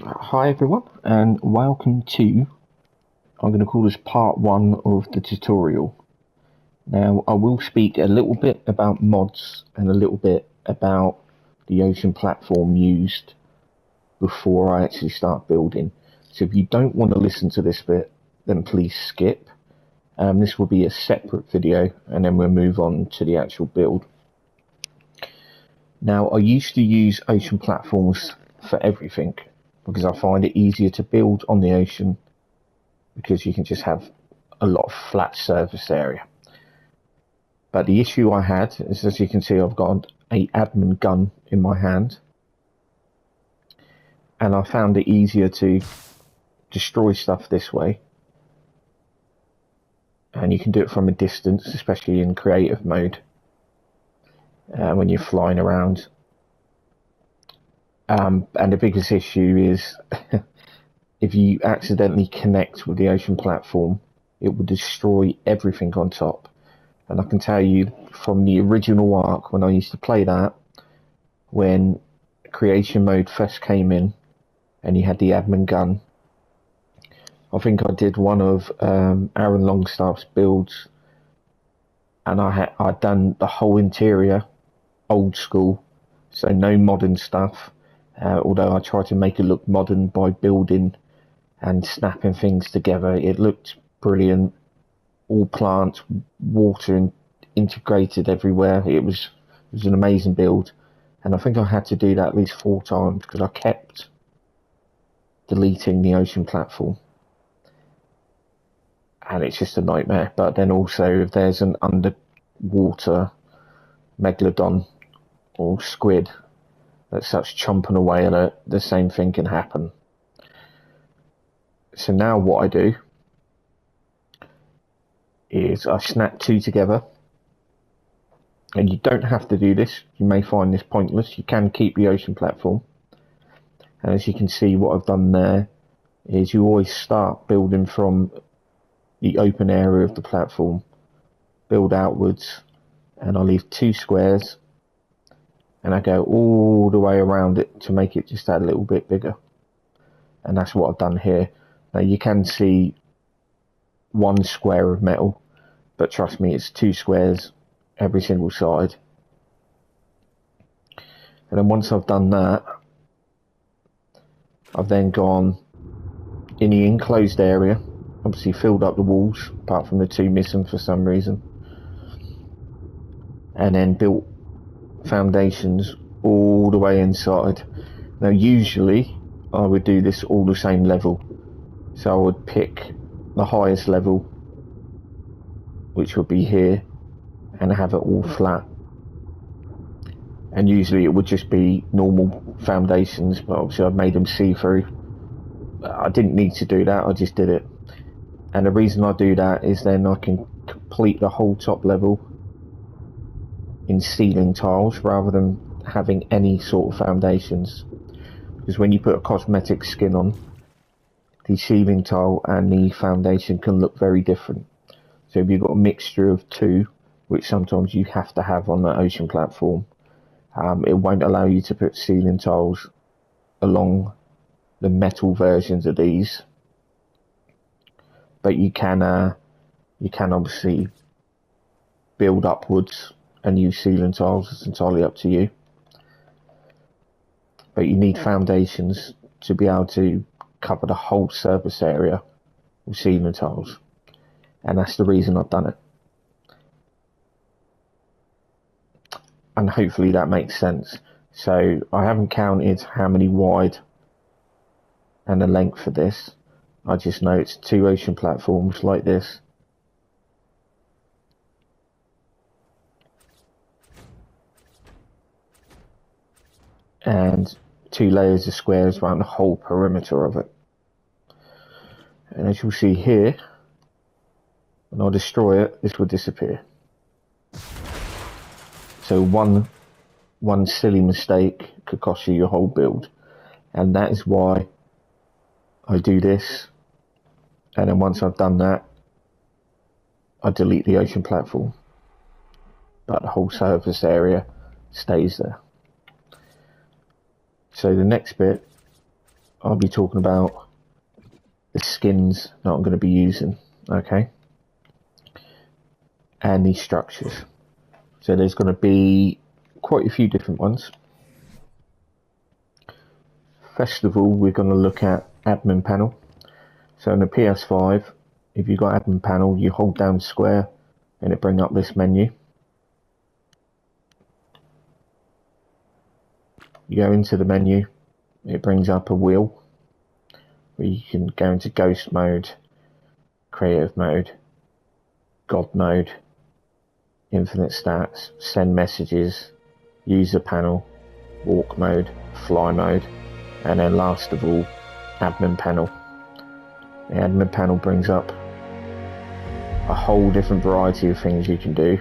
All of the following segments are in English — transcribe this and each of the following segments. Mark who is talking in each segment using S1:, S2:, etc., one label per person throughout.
S1: Hi everyone, and welcome to, I'm going to call this part one of the tutorial. Now I will speak a little bit about mods and a little bit about the ocean platform used before I actually start building. So if you don't want to listen to this bit, then please skip. This will be a separate video and then we'll move on to the actual build. Now I used to use ocean platforms for everything, because I find it easier to build on the ocean because you can just have a lot of flat surface area. But the issue I had is, as you can see, I've got an admin gun in my hand, and I found it easier to destroy stuff this way, and you can do it from a distance, especially in creative mode when you're flying around. And the biggest issue is if you accidentally connect with the ocean platform, it will destroy everything on top. And I can tell you from the original Ark, when I used to play that, when creation mode first came in and you had the admin gun, I think I did one of Aaron Longstaff's builds, and I'd done the whole interior old school, so no modern stuff. Although I tried to make it look modern by building and snapping things together, it looked brilliant. All plants, water integrated everywhere. It was an amazing build, and I think I had to do that at least 4 times because I kept deleting the ocean platform, and it's just a nightmare. But then also, if there's an underwater megalodon or squid that starts chomping away at it, the same thing can happen. So now what I do is I snap 2 together, and you don't have to do this. You may find this pointless. You can keep the ocean platform, and as you can see, what I've done there is you always start building from the open area of the platform, build outwards, and I leave 2 squares, and I go all the way around it to make it just that little bit bigger. And that's what I've done here. Now you can see 1 square of metal, but trust me, it's 2 squares every single side. And then once I've done that, I've then gone in the enclosed area, obviously filled up the walls apart from the 2 missing for some reason, and then built foundations all the way inside. Now usually I would do this all the same level, so I would pick the highest level, which would be here, and have it all flat, and usually it would just be normal foundations, but obviously I've made them see-through. I didn't need to do that, I just did it. And the reason I do that is then I can complete the whole top level in ceiling tiles rather than having any sort of foundations, because when you put a cosmetic skin on, the ceiling tile and the foundation can look very different. So if you've got a mixture of 2, which sometimes you have to have on the ocean platform, it won't allow you to put ceiling tiles along the metal versions of these, but you can obviously build upwards and use ceiling tiles. It's entirely up to you, but you need foundations to be able to cover the whole surface area with ceiling tiles, and that's the reason I've done it. And hopefully that makes sense. So I haven't counted how many wide and the length for this. I just know it's 2 ocean platforms like this, and 2 layers of squares around the whole perimeter of it. And as you'll see here, when I destroy it, this will disappear. So one silly mistake could cost you your whole build, and that is why I do this. And then once I've done that, I delete the ocean platform, but the whole surface area stays there. So the next bit I'll be talking about the skins that I'm going to be using, okay, and these structures. So there's going to be quite a few different ones. First of all, we're going to look at admin panel. So in the PS5, if you've got admin panel, you hold down square and it brings up this menu. You go into the menu, it brings up a wheel where you can go into ghost mode, creative mode, god mode, infinite stats, send messages, user panel, walk mode, fly mode, and then last of all, admin panel. The admin panel brings up a whole different variety of things you can do,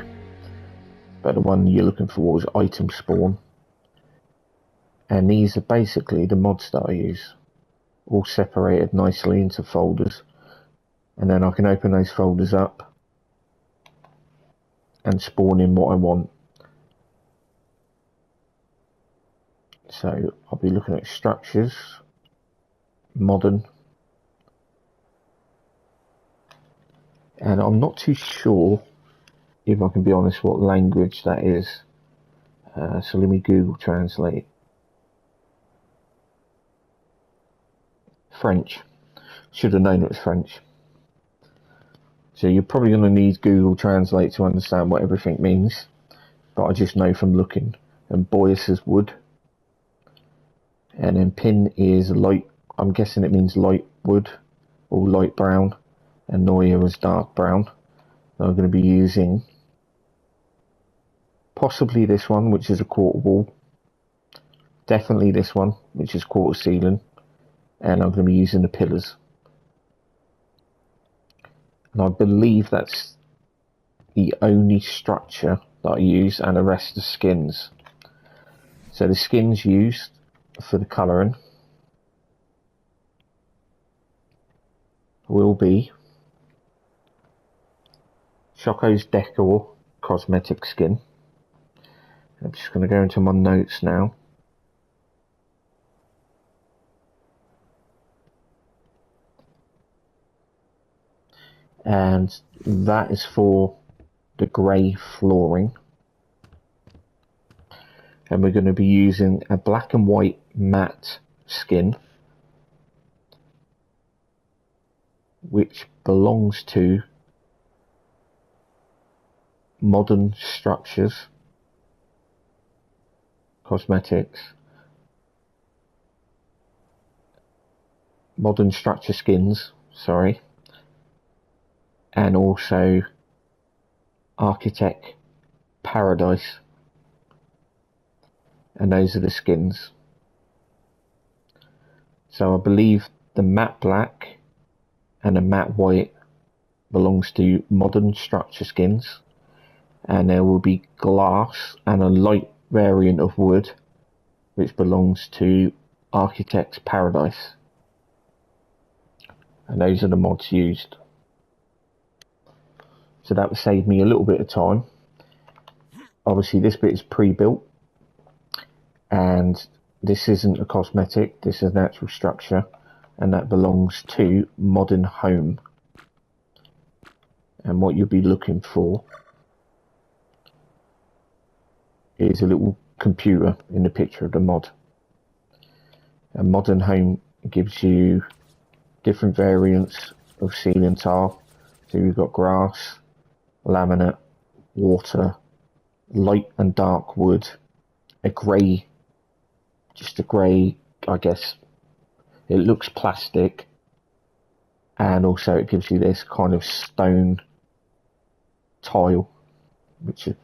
S1: but the one you're looking for is item spawn, and these are basically the mods that I use, all separated nicely into folders, and then I can open those folders up and spawn in what I want. So I'll be looking at structures, modern, and I'm not too sure, if I can be honest, what language that is. So let me Google Translate. French. Should have known it was French. So you're probably going to need Google Translate to understand what everything means, but I just know from looking. And Boyce is wood, and then pin is light. I'm guessing it means light wood or light brown, and Noya is dark brown. I'm going to be using possibly this one, which is a quarter wall, definitely this one, which is quarter ceiling, and I'm going to be using the pillars. And I believe that's the only structure that I use, and the rest are skins. So the skins used for the colouring will be Shoko's Deco cosmetic skin. I'm just going to go into my notes now. And that is for the grey flooring. And we're going to be using a black and white matte skin, which belongs to Modern Structures Cosmetics, Modern Structure Skins, sorry, and also Architect Paradise, and those are the skins. So I believe the matte black and the matte white belongs to Modern Structure Skins, and there will be glass and a light variant of wood which belongs to Architect's Paradise, and those are the mods used. So that would save me a little bit of time. Obviously this bit is pre-built, and this isn't a cosmetic, this is an actual structure, and that belongs to Modern Home. And what you'll be looking for is a little computer in the picture of the mod. And Modern Home gives you different variants of ceiling tile. So you've got grass, laminate, water, light and dark wood, a grey, just a grey, I guess it looks plastic, and also it gives you this kind of stone tile, which is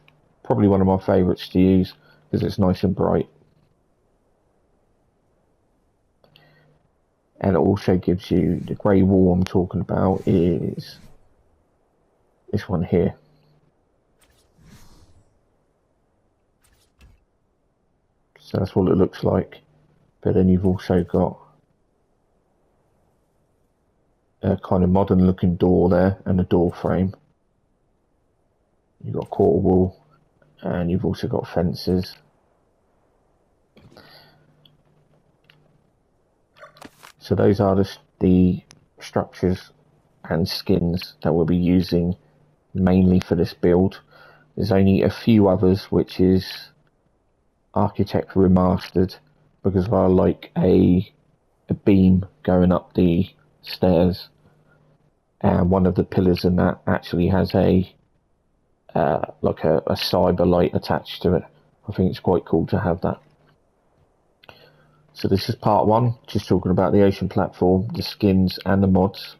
S1: probably one of my favourites to use because it's nice and bright. And it also gives you the grey wall I'm talking about is this one here. So that's what it looks like. But then you've also got a kind of modern looking door there and a door frame. You've got quarter wall, and you've also got fences. So those are the structures and skins that we'll be using mainly for this build. There's only a few others, which is Architect Remastered, because I like a beam going up the stairs, and one of the pillars in that actually has a like a cyber light attached to it. I think it's quite cool to have that. So this is part one, just talking about the ocean platform, the skins and the mods.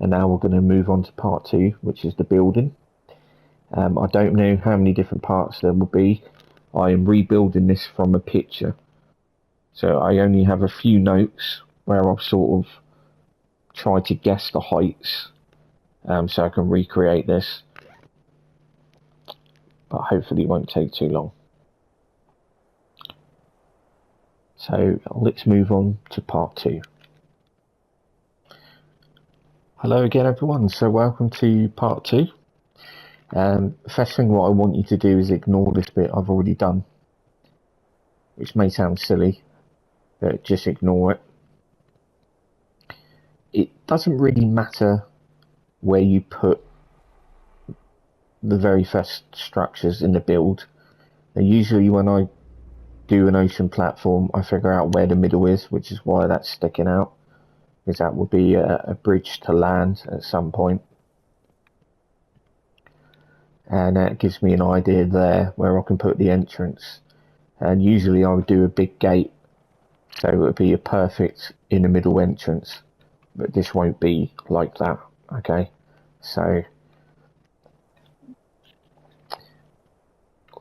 S1: And now we're going to move on to part two, which is the building. I don't know how many different parts there will be. I am rebuilding this from a picture, so I only have a few notes where I've sort of tried to guess the heights, so I can recreate this, but hopefully it won't take too long. So let's move on to part two. Hello again everyone, so welcome to part two. First thing what I want you to do is ignore this bit I've already done, which may sound silly, but just ignore it. It doesn't really matter where you put the very first structures in the build. And usually when I do an ocean platform, I figure out where the middle is, which is why that's sticking out, because that will be a bridge to land at some point. And that gives me an idea there where I can put the entrance. And usually I would do a big gate, so it would be a perfect in the middle entrance, but this won't be like that. Okay, so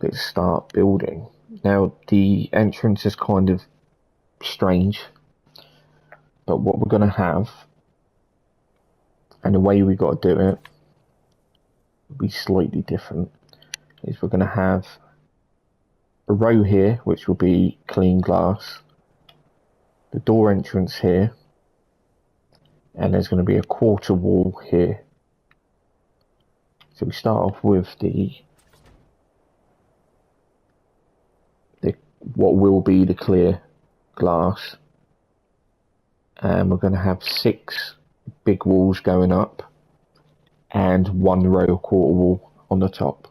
S1: let's start building. Now the entrance is kind of strange, but what we're going to have, and the way we got to do it will be slightly different, is we're going to have a row here which will be clean glass, the door entrance here, and there's going to be a quarter wall here. So we start off with the what will be the clear glass, and we're going to have 6 big walls going up and 1 row of quarter wall on the top.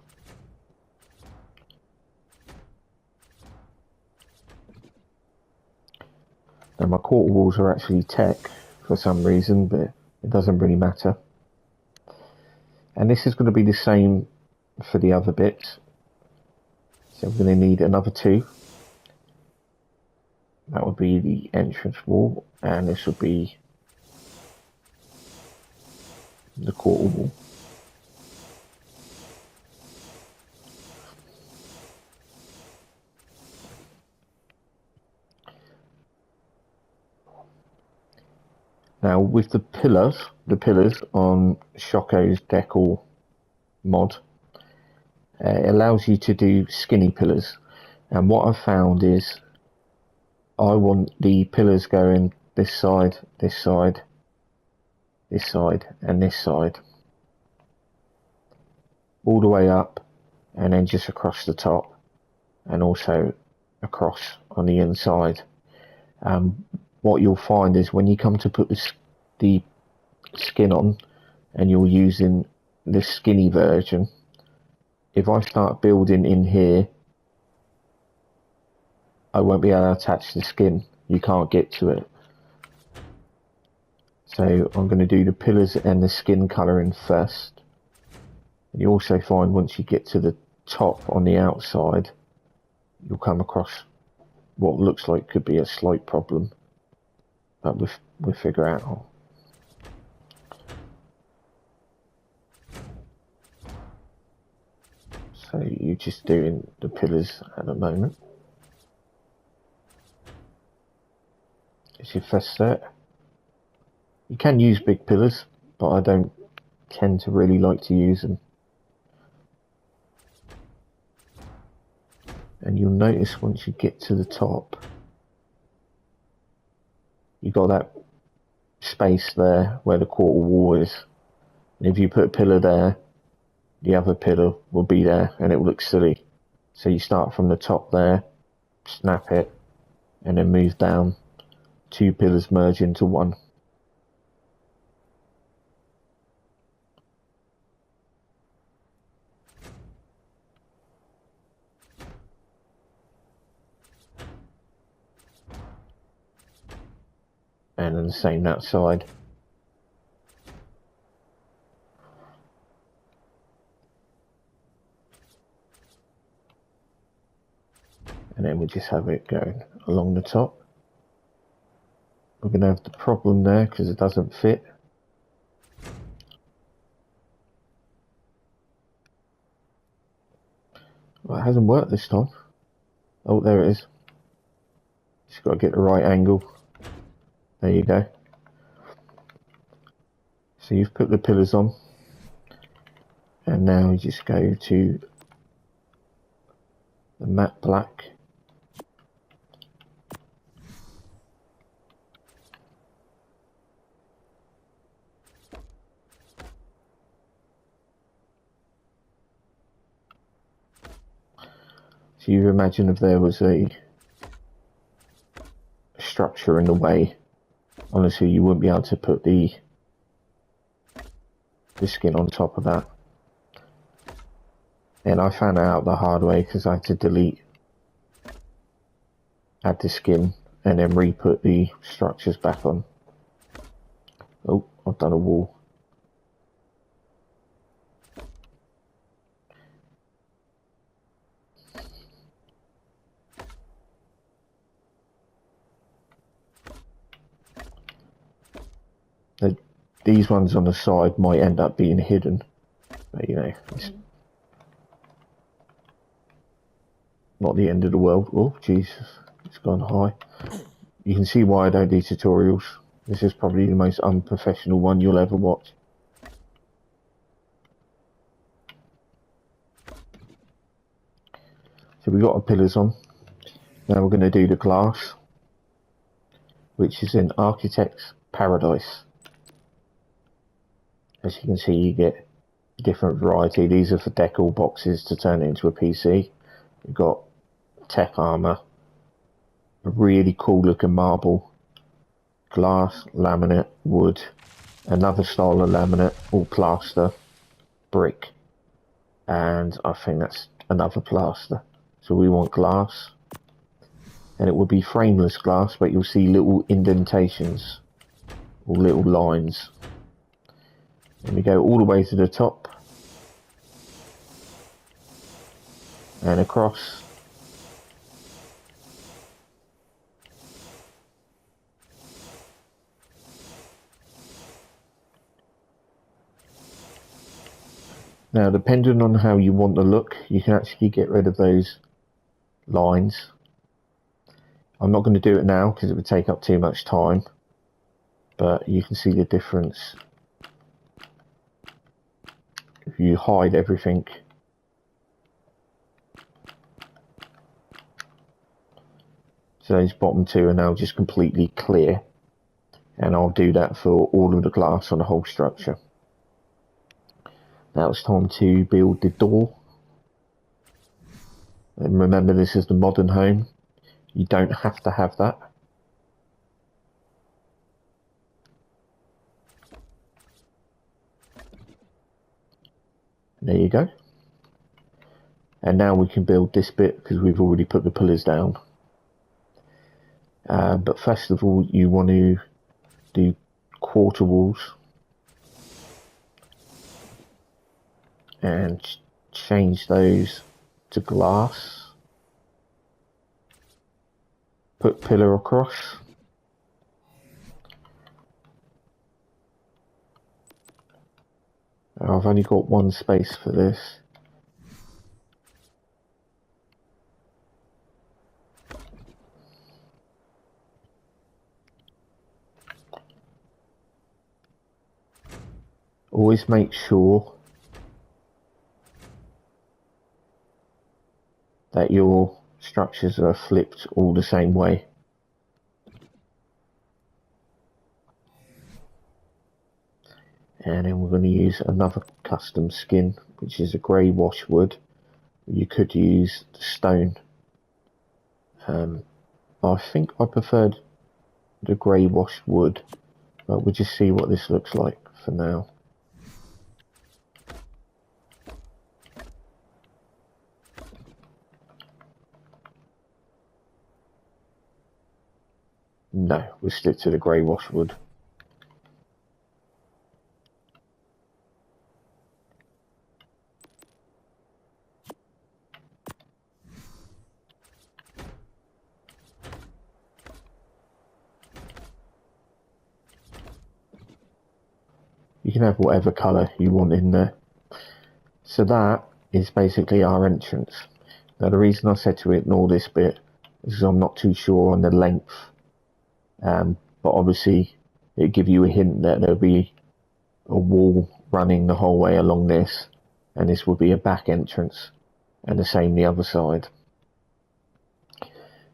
S1: Now my quarter walls are actually tech for some reason, but it doesn't really matter. And this is going to be the same for the other bits. So we're going to need another 2. That would be the entrance wall, and this would be the quarter wall. Now with the pillars on Shoko's deco mod, it allows you to do skinny pillars, and what I've found is I want the pillars going this side, this side, this side, and this side, all the way up, and then just across the top, and also across on the inside. What you'll find is when you come to put the skin on, and you're using the skinny version, if I start building in here, I won't be able to attach the skin. You can't get to it. So I'm going to do the pillars and the skin colouring first. And you also find once you get to the top on the outside, you'll come across what looks like could be a slight problem, but we'll figure out how. So you're just doing the pillars at the moment. It's your first set. You can use big pillars, but I don't tend to really like to use them. And you'll notice once you get to the top, you've got that space there where the quarter wall is. And if you put a pillar there, the other pillar will be there, and it will look silly. So you start from the top there, snap it, and then move down two pillars merge into one. And then the same that side. And then we just have it going along the top. We're going to have the problem there because it doesn't fit. Well, it hasn't worked this time. Oh, there it is. Just got to get the right angle. There you go. So you've put the pillars on. And now you just go to the matte black. So you imagine if there was a structure in the way, honestly you wouldn't be able to put the skin on top of that. And I found it out the hard way because I had to delete, add the skin, and then re-put the structures back on. Oh, I've done a wall. These ones on the side might end up being hidden, but you know, it's not the end of the world. Oh, Jesus, it's gone high. You can see why I don't do tutorials. This is probably the most unprofessional one you'll ever watch. So we've got our pillars on. Now we're going to do the glass, which is in Architect's Paradise. As you can see, you get a different variety. These are for deco boxes to turn it into a PC. You've got tech armor, a really cool looking marble, glass, laminate, wood, another style of laminate, all plaster, brick, and I think that's another plaster. So we want glass, and it will be frameless glass, but you'll see little indentations or little lines. And we go all the way to the top and across. Now, depending on how you want the look, you can actually get rid of those lines. I'm not going to do it now because it would take up too much time, but you can see the difference if you hide everything. So those bottom two are now just completely clear, and I'll do that for all of the glass on the whole structure. Now it's time to build the door. And remember, this is the modern home. You don't have to have that. There you go. And now we can build this bit because we've already put the pillars down. But first of all, you want to do quarter walls and change those to glass. Put pillar across. I've only got one space for this. Always make sure that your structures are flipped all the same way. And then we're going to use another custom skin, which is a grey wash wood. You could use the stone. I think I preferred the grey washed wood, but we'll just see what this looks like for now. No, we'll stick to the grey washed wood. You can have whatever colour you want in there. So that is basically our entrance. Now the reason I said to ignore this bit is because I'm not too sure on the length, but obviously it'll give you a hint that there'll be a wall running the whole way along this, and this will be a back entrance, and the same the other side.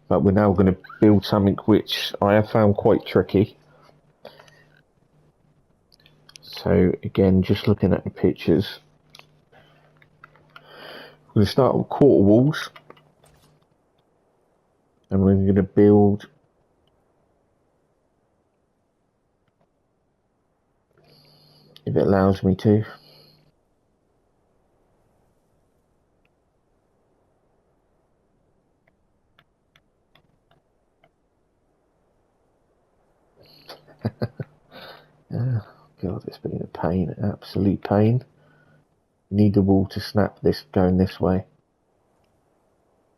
S1: But we're now going to build something which I have found quite tricky. So again, just looking at the pictures, we're going to start with quarter walls, and we're going to build if it allows me to. Oh, God, it's been a pain, absolute pain. Need the wall to snap this going this way.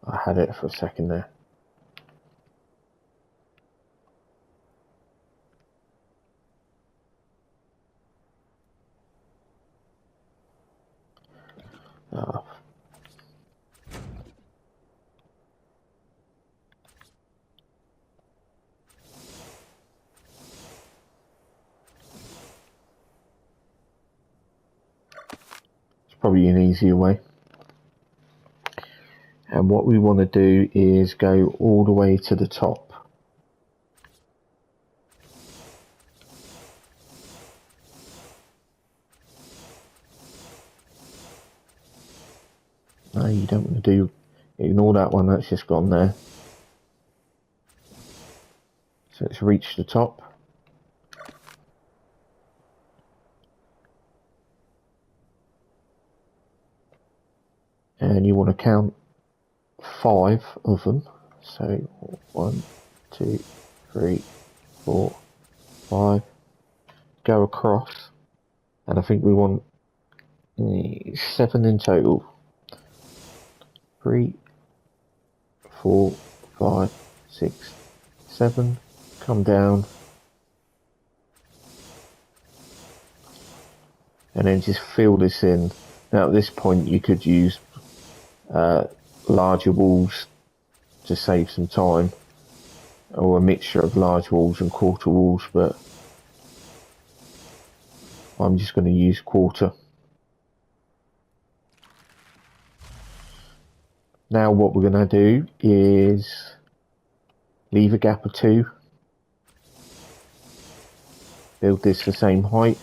S1: I had it for a second there. Oh. It's probably an easier way. And what we want to do is go all the way to the top. No, you don't want to do, ignore that one, that's just gone there. So it's reached the top. And you want to count 5 of them. So 1, 2, 3, 4, 5. Go across. And I think we want 7 in total. 3, 4, 5, 6, 7. Come down. And then just fill this in. Now at this point you could use larger walls to save some time, or a mixture of large walls and quarter walls, but I'm just going to use quarter. Now what we're going to do is leave a gap of 2, build this the same height,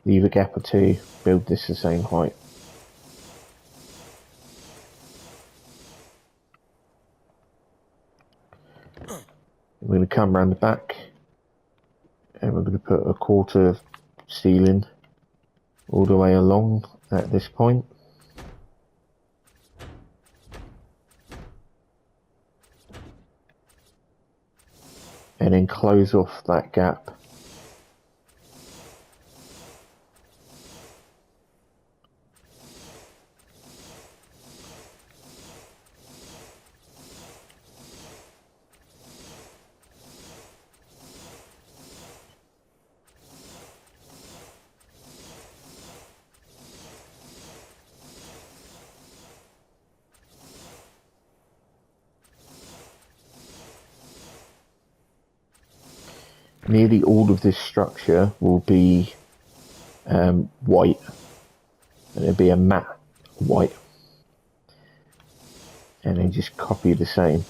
S1: leave a gap of 2, build this the same height. We're going to come around the back and we're going to put a quarter of ceiling all the way along at this point. And then close off that gap. Nearly all of this structure will be white, and it'll be a matte white, and then just copy the same,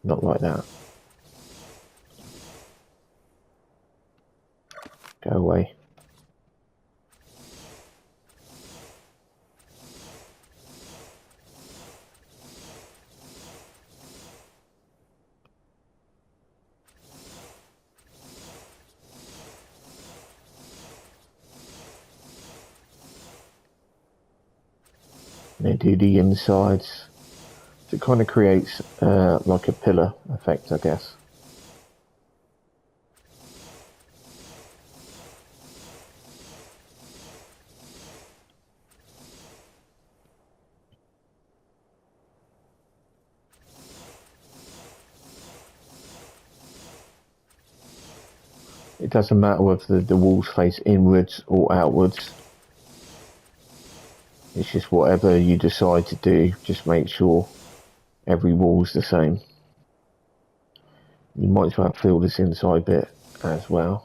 S1: not like that, go away. and do the insides. So it kind of creates like a pillar effect, I guess. It doesn't matter whether the walls face inwards or outwards. It's just whatever you decide to do, just make sure every wall's the same. You might as well fill this inside bit as well.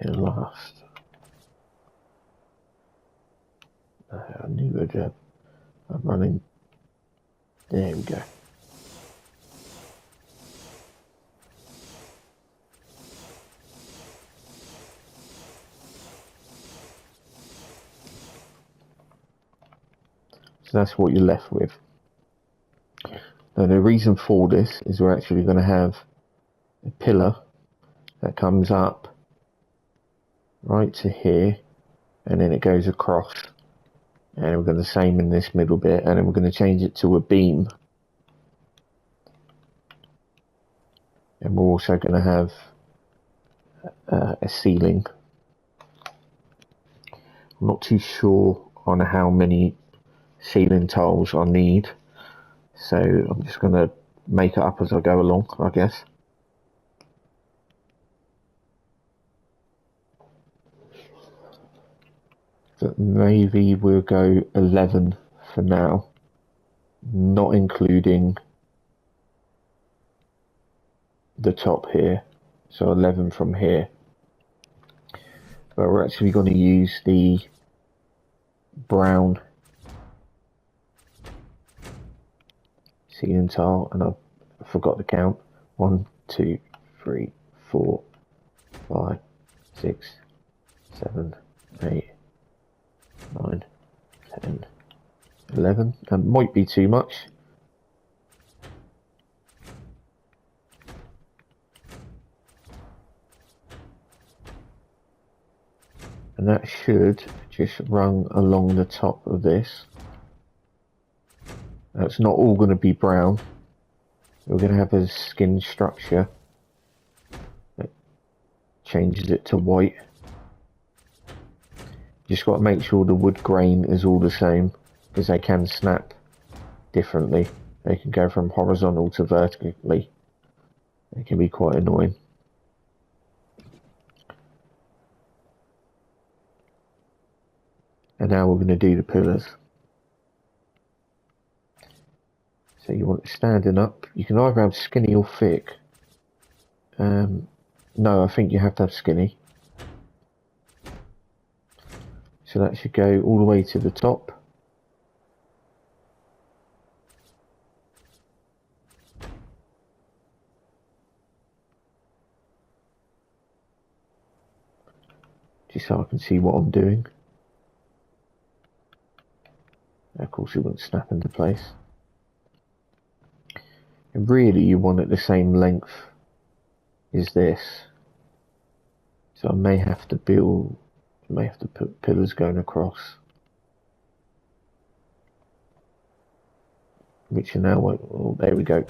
S1: It'll last. I knew I'm running. There we go. So that's what you're left with. Now the reason for this is we're actually going to have a pillar that comes up right to here, and then it goes across, and we're going to same in this middle bit, and then we're going to change it to a beam, and we're also going to have a ceiling. I'm not too sure on how many ceiling tiles I need, so I'm just going to make it up as I go along, I guess. But maybe we'll go 11 for now, not including the top here, so 11 from here. But we're actually going to use the brown ceiling tile, and I forgot to count. 1, 2, 3, 4, 5, 6, 7, 8, 9, 10, 11. That might be too much. And that should just run along the top of this. Now it's not all going to be brown. We're going to have a skin structure that changes it to white. Just got to make sure the wood grain is all the same, because they can snap differently. They can go from horizontal to vertically. It can be quite annoying. And now we're going to do the pillars. So you want it standing up. You can either have skinny or thick. No, I think you have to have skinny. So that should go all the way to the top. Just so I can see what I'm doing. Of course it won't snap into place. And really you want it the same length as this. So I may have to put pillars going across. Which are now, oh, there we go.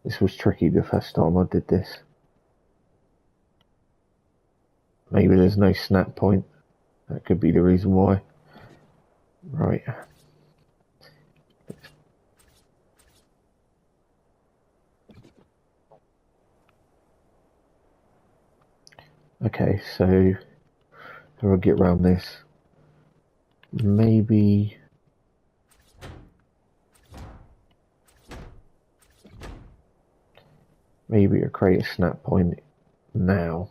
S1: This was tricky the first time I did this. Maybe there's no snap point. That could be the reason why. Right. Okay, so how do I get around this? Maybe I create a snap point now.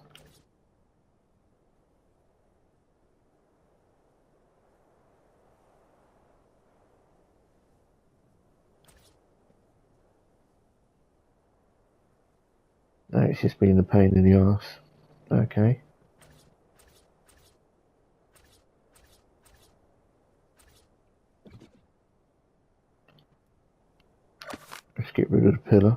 S1: No, it's just been a pain in the arse. Okay. Let's get rid of the pillar.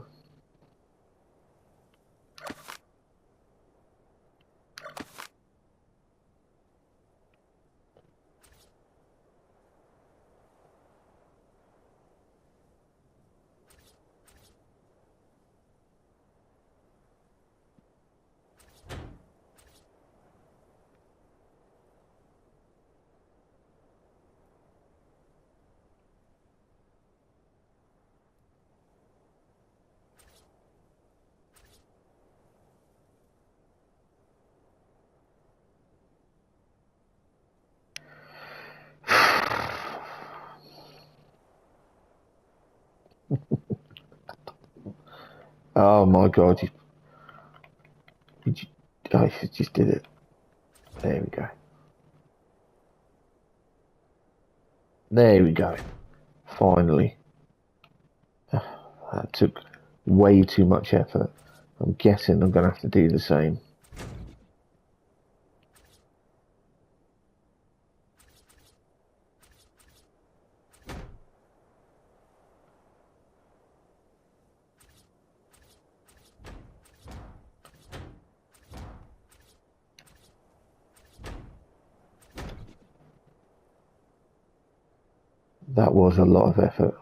S1: Oh my god, you just did it. There we go. There we go. Finally. That took way too much effort. I'm guessing I'm going to have to do the same. That was a lot of effort.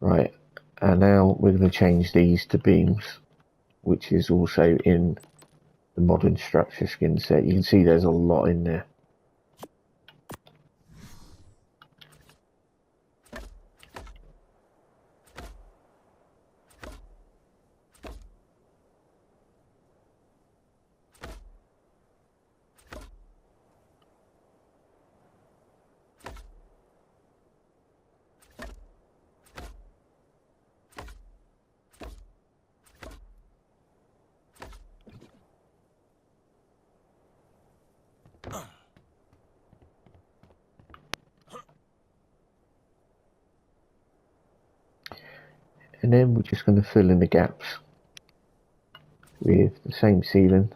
S1: Right, and now we're going to change these to beams, which is also in the modern structure skin set. You can see there's a lot in there. And then we're just going to fill in the gaps with the same ceiling.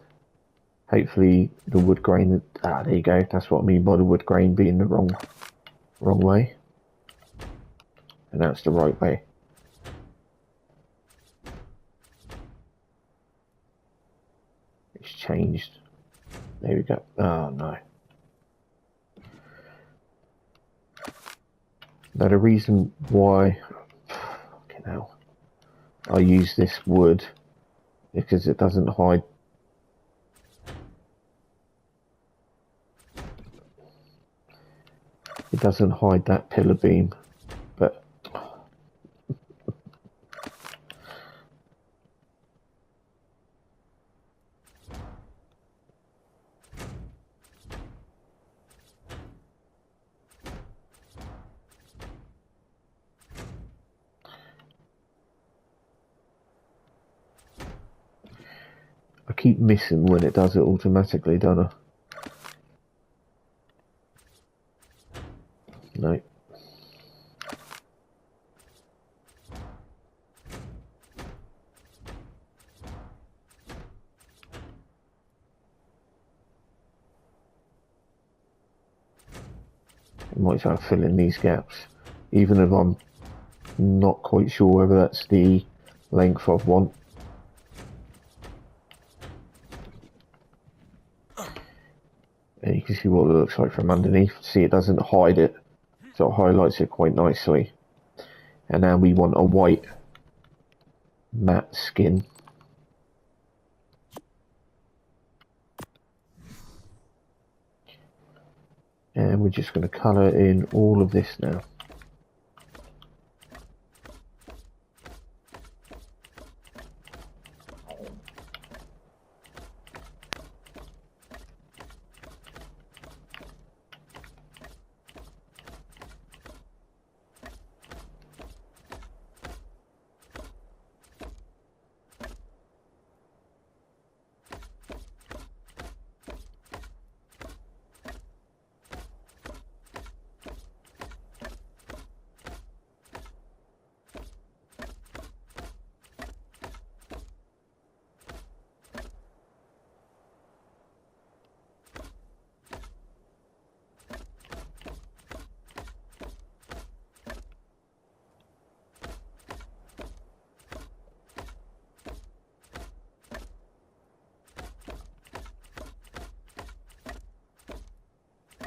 S1: Hopefully the wood grain, there you go, that's what I mean by the wood grain being the wrong way. And that's the right way. It's changed. There we go. Oh no. Now the reason why fucking hell, I use this wood because it doesn't hide that pillar beam, but I keep missing when it does it automatically, don't I? No. I might try to fill in these gaps, even if I'm not quite sure whether that's the length I want. And you can see what it looks like from underneath. See, it doesn't hide it, so it highlights it quite nicely. And now we want a white matte skin. And we're just going to colour in all of this now.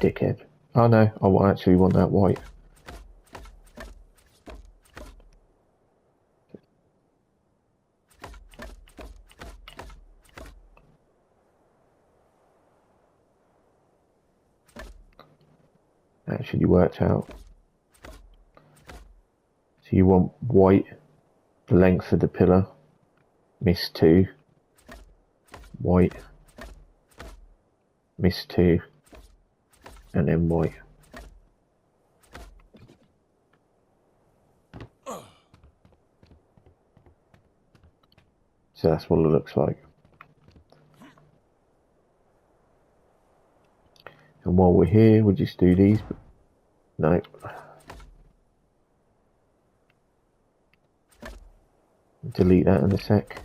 S1: Dickhead. Oh no, I actually want that white. Actually worked out. So you want white, the length of the pillar, miss 2, white, miss 2, and then white. So that's what it looks like. And while we're here, we'll just do these. No. Delete that in a sec.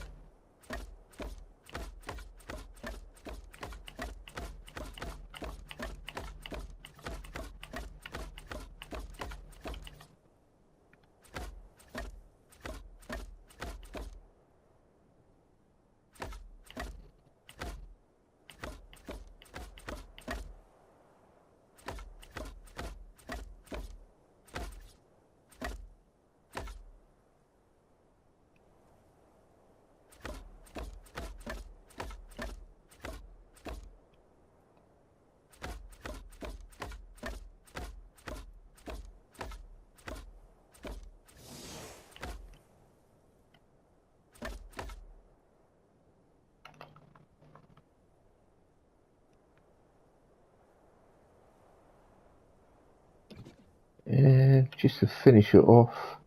S1: And just to finish it off,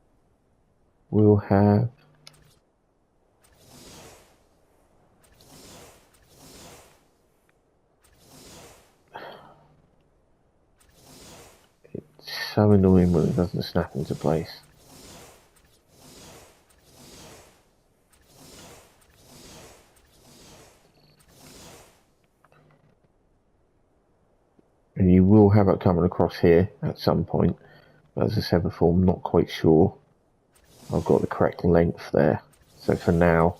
S1: we'll have it's so annoying when it doesn't snap into place. And you will have it coming across here at some point. But as I said before, I'm not quite sure I've got the correct length there. So for now,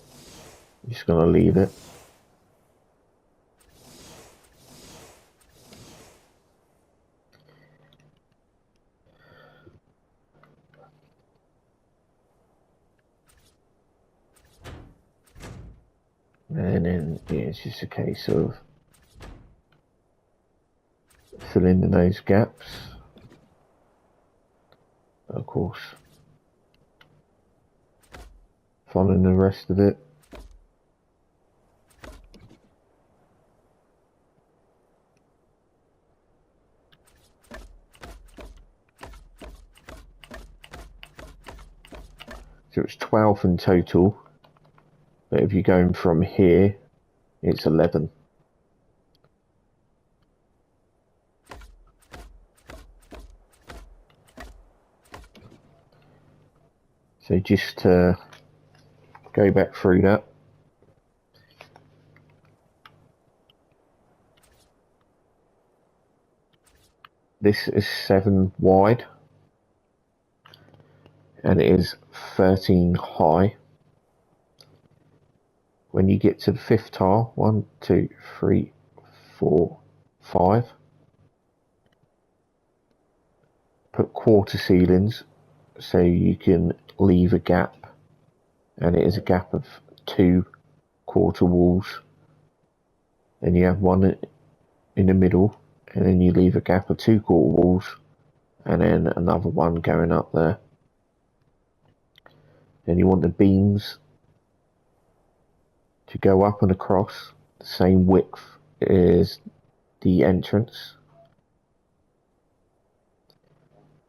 S1: I'm just going to leave it. And then yeah, it's just a case of filling in those gaps. Of course, following the rest of it. So it's 12 in total, but if you're going from here, it's 11. So just to go back through that. This is 7 wide, and it is 13 high. When you get to the 5th tile, 1, 2, 3, 4, 5, put quarter ceilings so you can leave a gap, and it is a gap of 2 quarter walls. Then you have one in the middle, and then you leave a gap of 2 quarter walls, and then another one going up there. Then you want the beams to go up and across the same width as the entrance.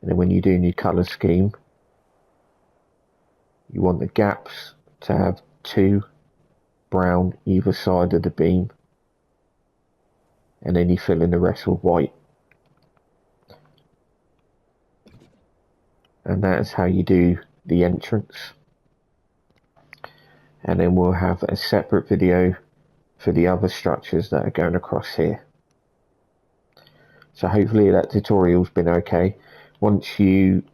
S1: And then when you're doing your colour scheme, you want the gaps to have 2 brown either side of the beam, and then you fill in the rest with white. And that is how you do the entrance. And then we'll have a separate video for the other structures that are going across here. So hopefully that tutorial's been okay. Once you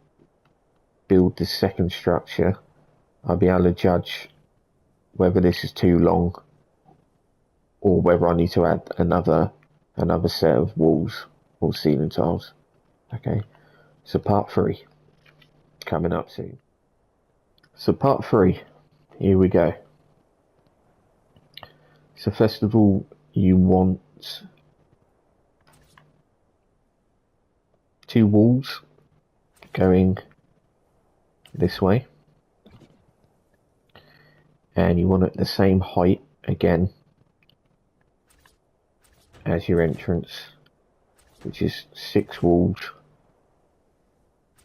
S1: build the second structure, I'll be able to judge whether this is too long or whether I need to add another set of walls. or ceiling tiles. Okay, so part 3 coming up soon. So part 3, here we go. So first of all, you want 2 walls going this way, and you want it the same height again as your entrance, which is 6 walls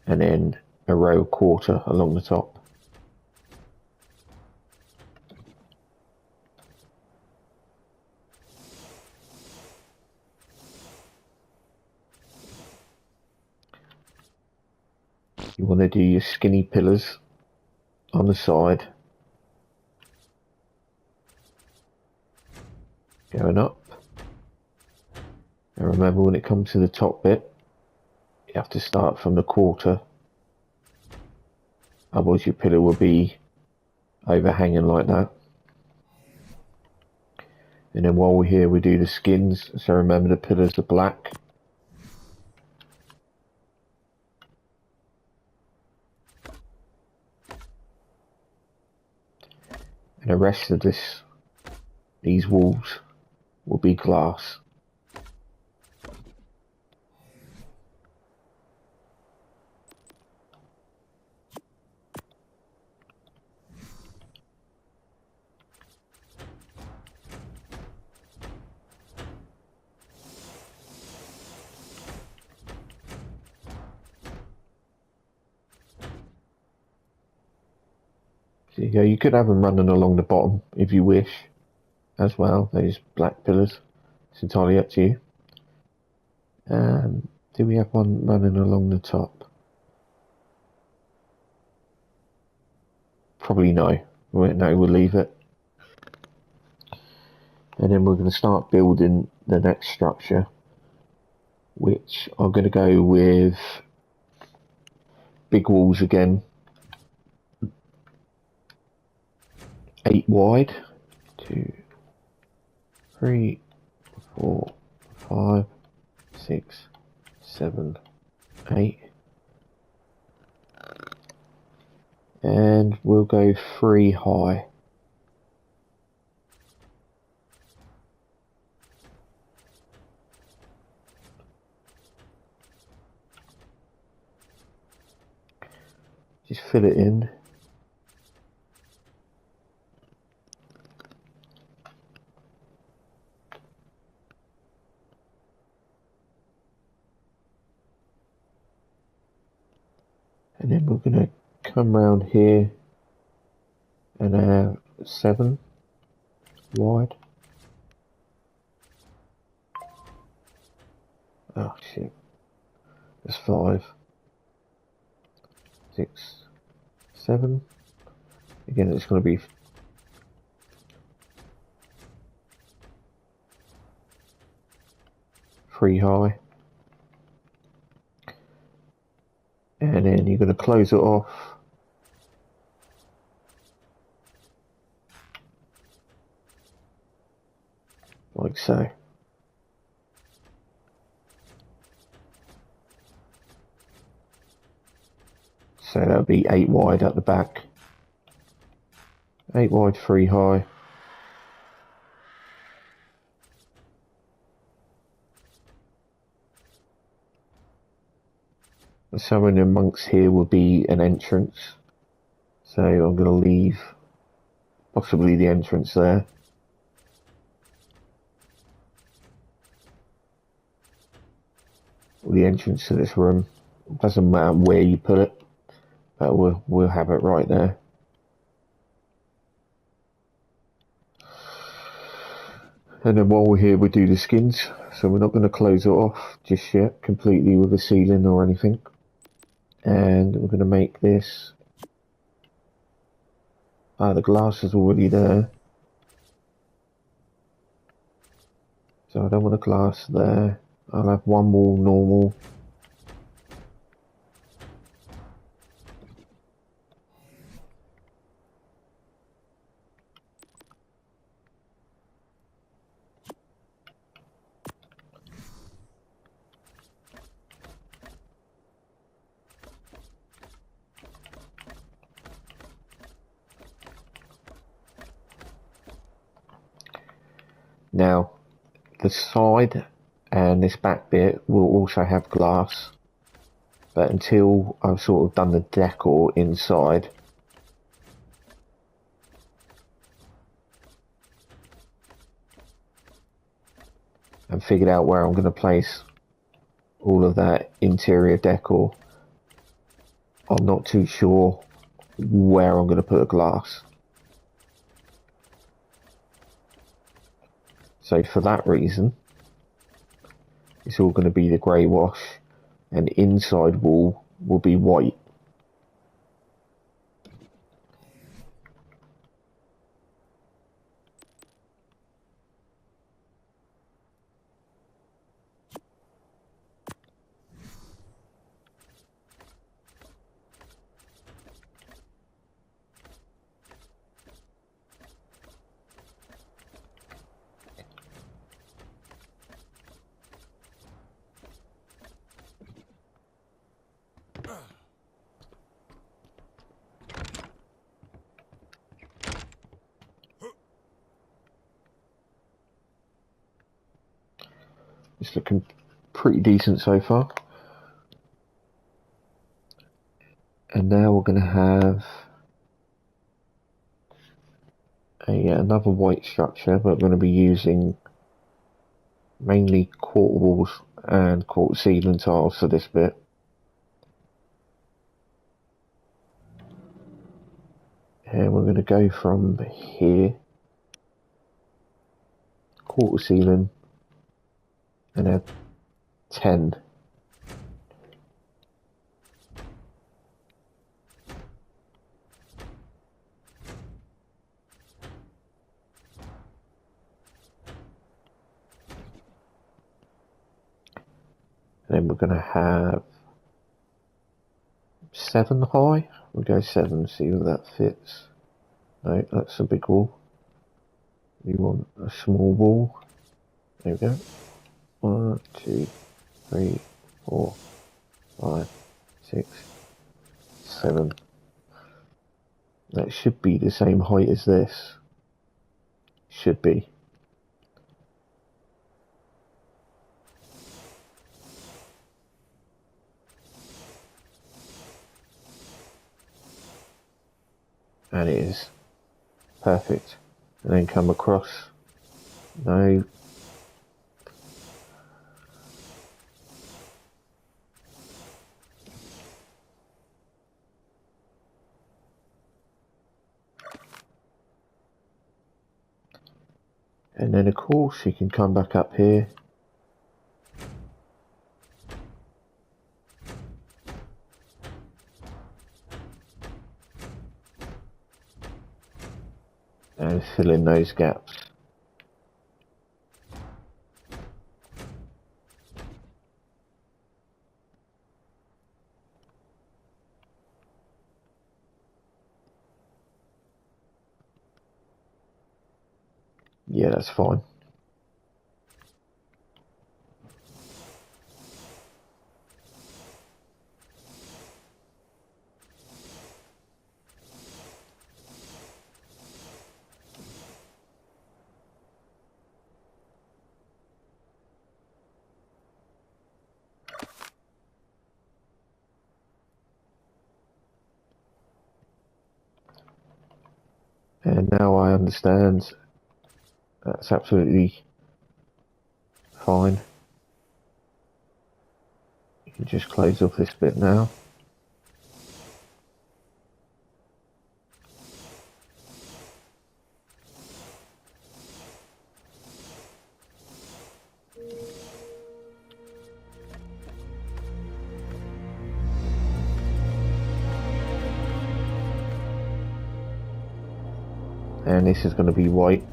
S1: and then a row quarter along the top. You want to do your skinny pillars on the side, going up. And remember, when it comes to the top bit, you have to start from the quarter, otherwise your pillar will be overhanging like that. And then while we're here, we do the skins. So remember, the pillars are black. And the rest of these walls will be glass. So you go, you could have them running along the bottom if you wish as well, those black pillars. It's entirely up to you. Do we have one running along the top? Probably no. No, we'll leave it. And then we're going to start building the next structure, which I'm going to go with big walls again, 8 wide, 2, 3, 4, 5, 6, 7, 8, and we'll go 3 high. Just fill it in. And then we're going to come round here and have 7 wide. Oh shit. That's 5, 6, 7. Again, it's going to be 3 high. And then you're going to close it off like so. So that'll be 8 wide at the back. 8 wide, 3 high. And somewhere amongst here will be an entrance. So I'm going to leave possibly the entrance there. Or the entrance to this room. It doesn't matter where you put it, but we'll have it right there. And then while we're here, we do the skins. So we're not going to close it off just yet completely with a ceiling or anything. And we're going to make this. The glass is already there. So I don't want a glass there. I'll have one wall normal. Now, the side and this back bit will also have glass, but until I've sort of done the decor inside, and figured out where I'm going to place all of that interior decor, I'm not too sure where I'm going to put a glass. So for that reason, it's all going to be the grey wash, and inside wall will be white. It's looking pretty decent so far. And now we're going to have another white structure, but we're going to be using mainly quarter walls and quarter ceiling tiles for this bit. And we're going to go from here, quarter ceiling, and add 10. And then we're going to have 7 high. We'll go 7, see where that fits. No, that's a big wall. We want a small wall. There we go. 1, 2, 3, 4, 5, 6, 7. That should be the same height as this. Should be. And it is. Perfect. And then come across. No. And then of course you can come back up here. And fill in those gaps. Yeah, that's fine. And now I understand. That's absolutely fine. You can just close off this bit now. And this is going to be white.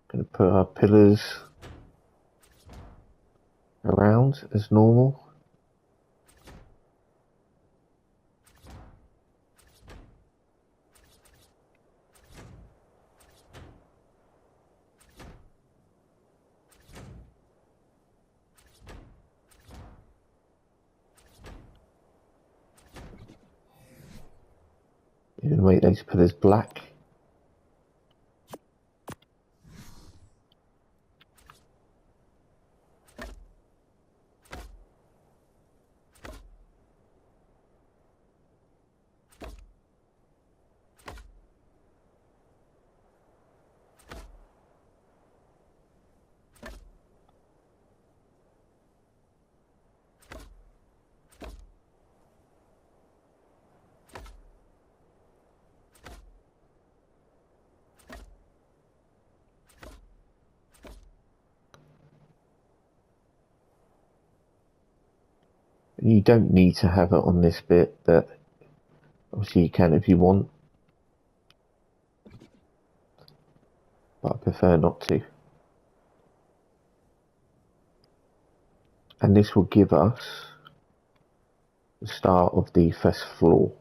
S1: Going to put our pillars around as normal. You're going to make those pillars black. You don't need to have it on this bit, but obviously you can if you want, but I prefer not to. And this will give us the start of the first floor.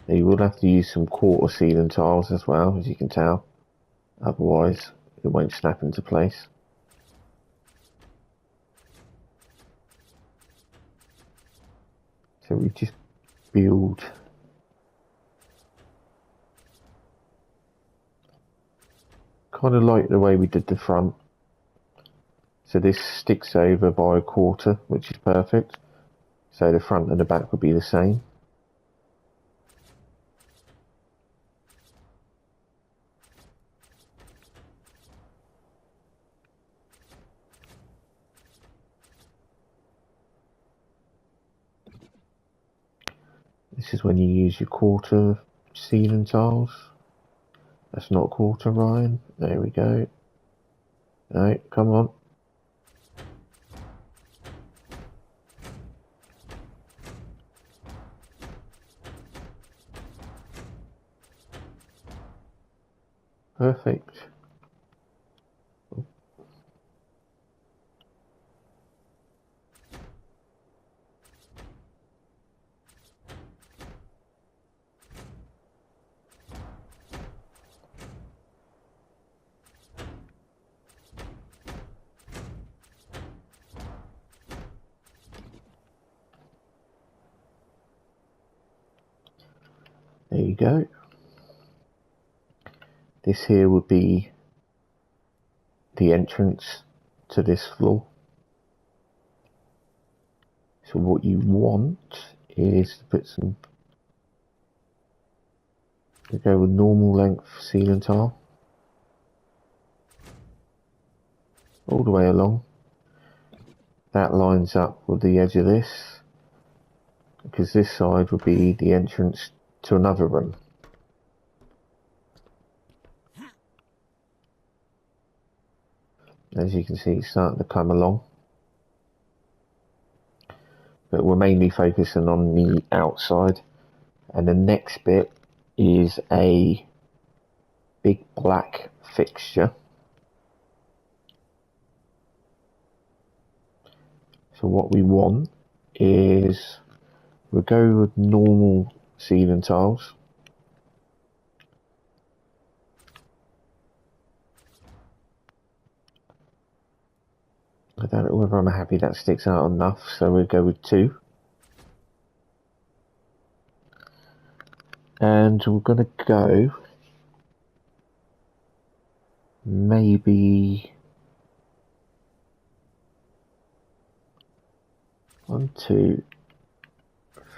S1: Now you will have to use some quarter ceiling tiles as well, as you can tell, otherwise it won't snap into place. So we just build kind of like the way we did the front. So this sticks over by a quarter, which is perfect. So the front and the back will be the same. This is when you use your quarter ceiling tiles. That's not quarter, Ryan. There we go. No, come on. Perfect. There you go. This here would be the entrance to this floor. So what you want is to put some, to go with normal length ceiling tile all the way along. That lines up with the edge of this, because this side would be the entrance to another room. As you can see, it's starting to come along. But we're mainly focusing on the outside. And the next bit is a big black fixture. So what we want is, we'll go with normal ceiling tiles. I don't know whether I'm happy that sticks out enough, so we'll go with 2. And we're going to go maybe 1, 2,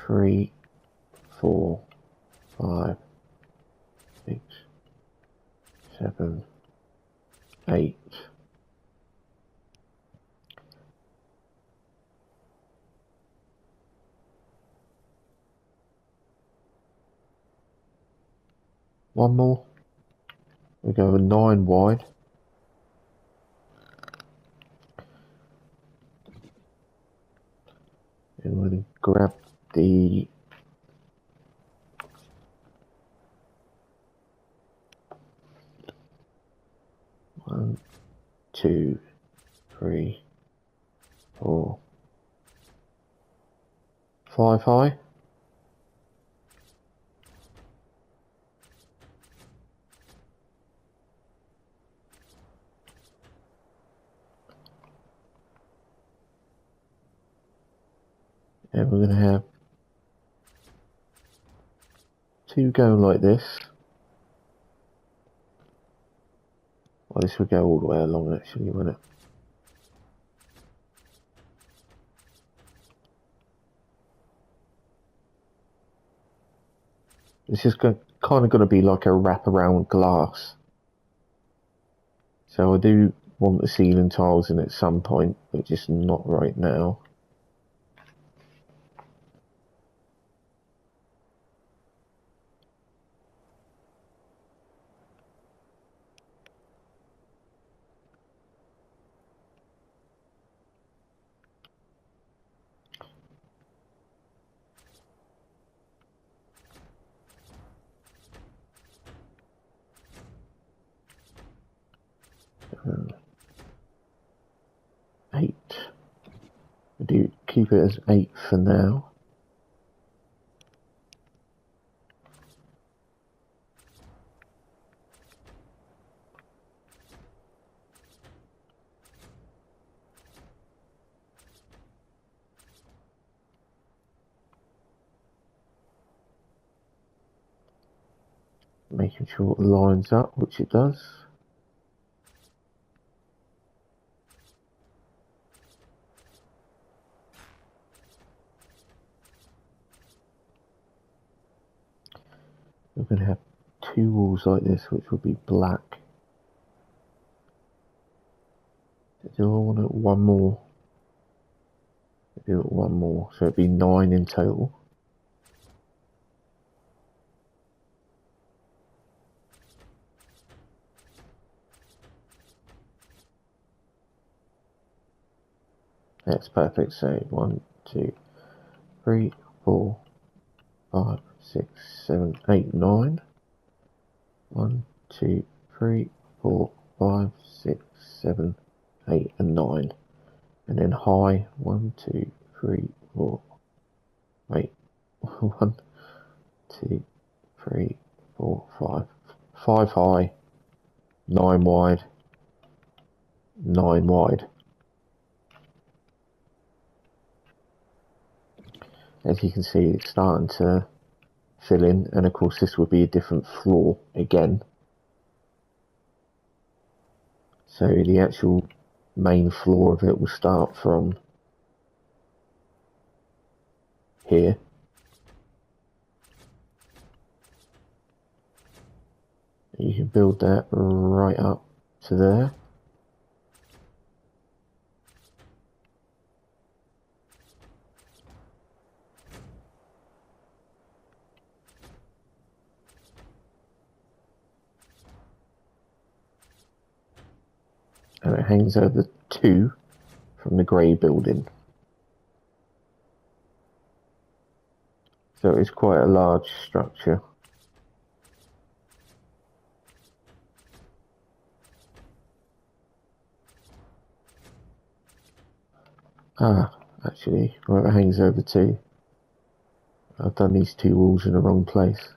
S1: 3, 4, 5, 6, 7, 8. One more. We go with 9 wide. And we're going to grab the one, 2, 3, 4, 5 high. we're going to have two going like this. Well, this would go all the way along actually, wouldn't it? It's just kind of going to be like a wraparound glass. So I do want the ceiling tiles in at some point, but just not right now. Um, 8. I do keep it as 8 for now. Making sure it lines up, which it does. We're going to have two walls like this, which will be black. Do I want it one more? Do it one more, so it'd be 9 in total. That's perfect. So 1, 2, 3, 4, 5, 6, 7, 8, 9. 1, 2, 3, 4, 5, 6, 7, 8, and 9. And then high 1, 2, 3, 4. Wait, 1, 2, 3, 4, 5. 5 high, 9 wide, 9 wide. As you can see, it's starting to fill in, and of course this would be a different floor again. So the actual main floor of it will start from here. You can build that right up to there. And it hangs over 2 from the grey building. So it's quite a large structure. Actually, well, it hangs over 2. I've done these 2 walls in the wrong place.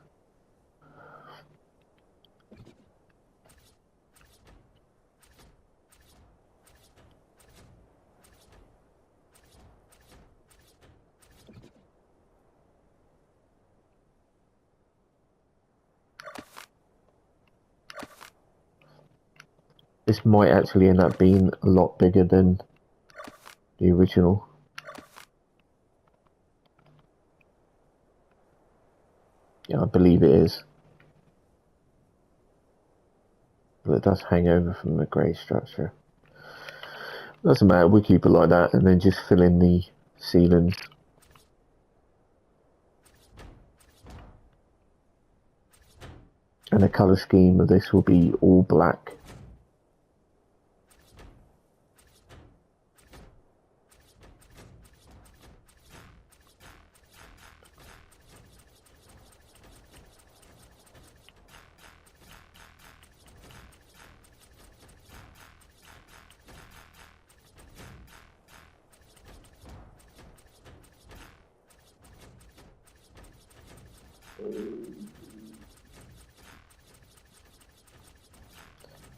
S1: This might actually end up being a lot bigger than the original. Yeah, I believe it is. But it does hang over from the grey structure. Doesn't matter, we'll keep it like that and then just fill in the ceilings. And the colour scheme of this will be all black.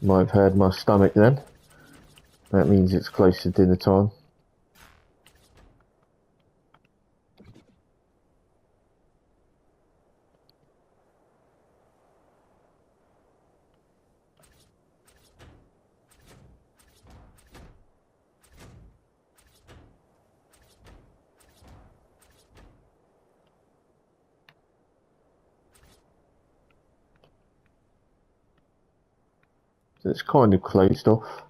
S1: Might have heard my stomach then. That means it's close to dinner time. So it's kind of closed off,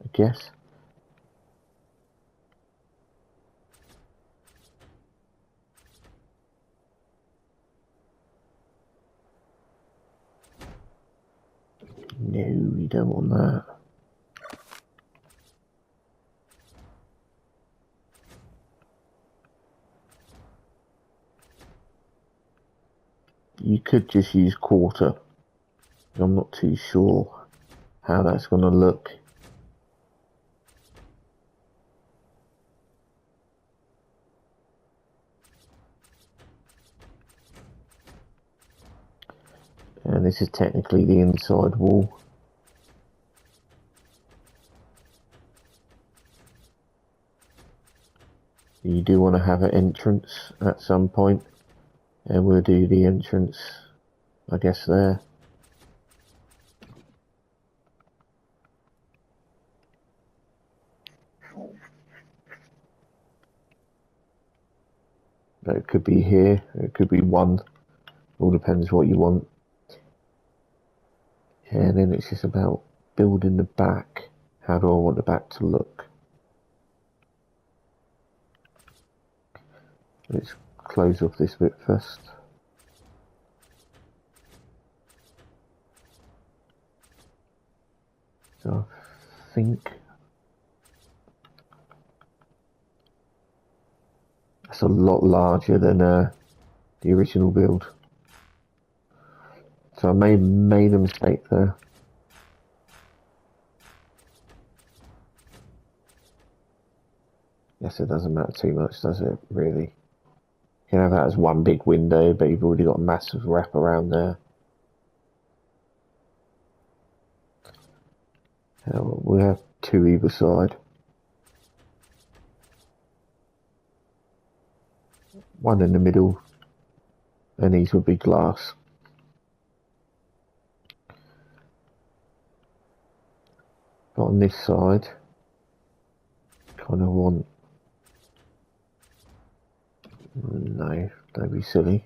S1: I guess. No, we don't want that. You could just use quarter. I'm not too sure how that's going to look. And this is technically the inside wall. You do want to have an entrance at some point, and we'll do the entrance, I guess, there. It could be here, it could be one, all depends what you want. And then it's just about building the back. How do I want the back to look? Let's close off this bit first. So I think that's a lot larger than the original build. So I made a mistake there. Yes, it doesn't matter too much, does it, really? You can have that as one big window, but you've already got a massive wrap around there. We have two either side. One in the middle, and these would be glass. But on this side, kind of want... No, don't be silly.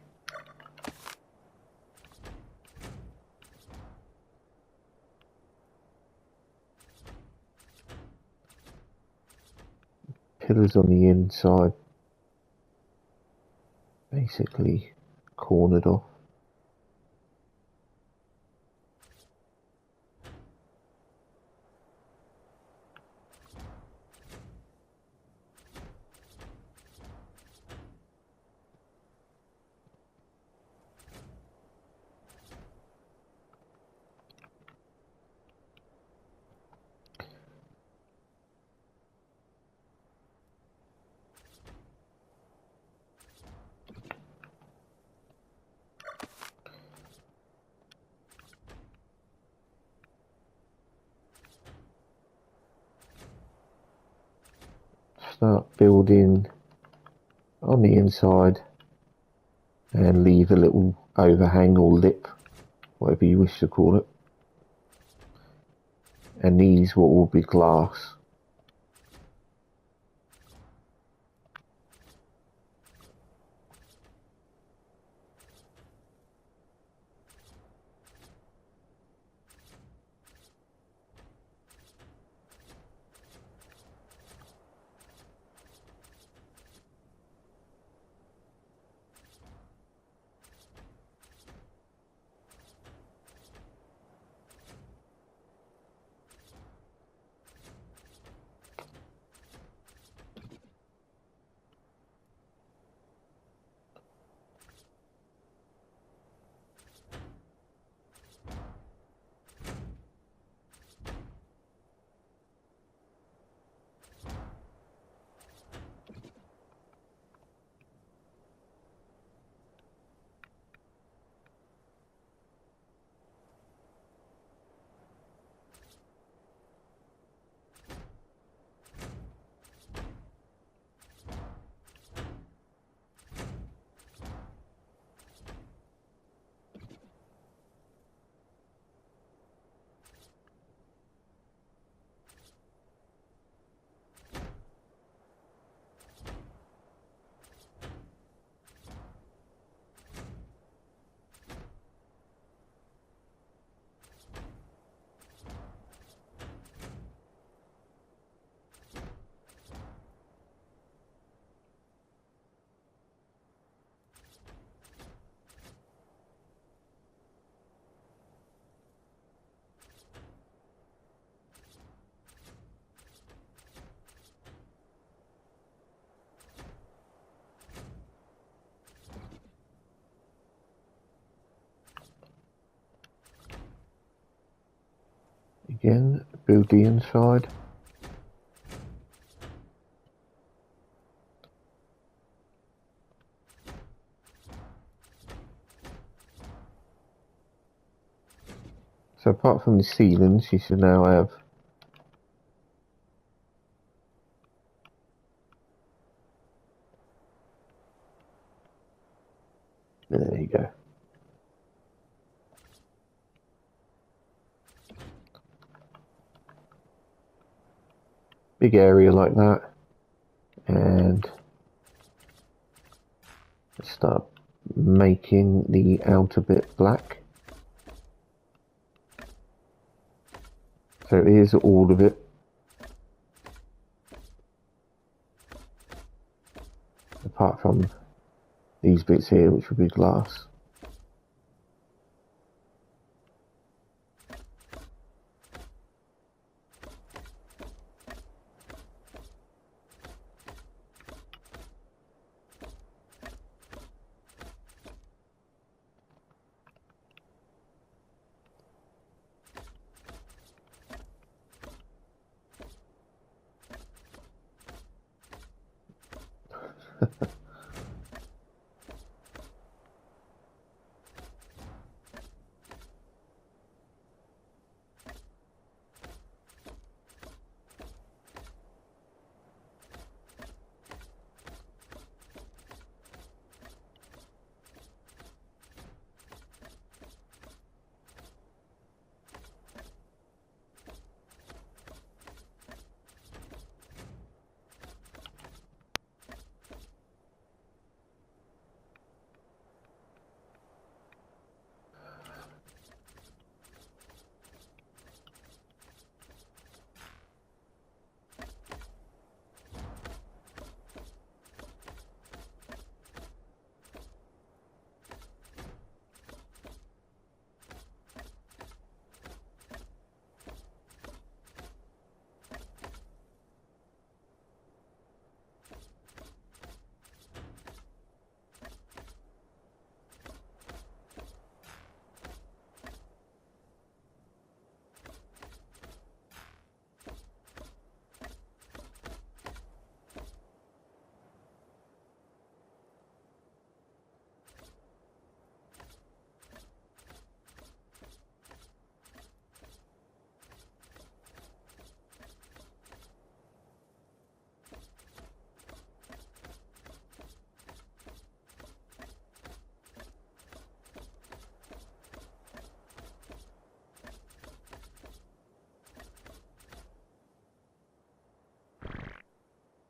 S1: Pillars on the inside, basically cornered off. Start building on the inside and leave a little overhang or lip, whatever you wish to call it. And these will all be glass. Again, build the inside. So apart from the ceilings, you should now have there you go. Big area like that, and start making the outer bit black. So here's all of it, apart from these bits here, which will be glass.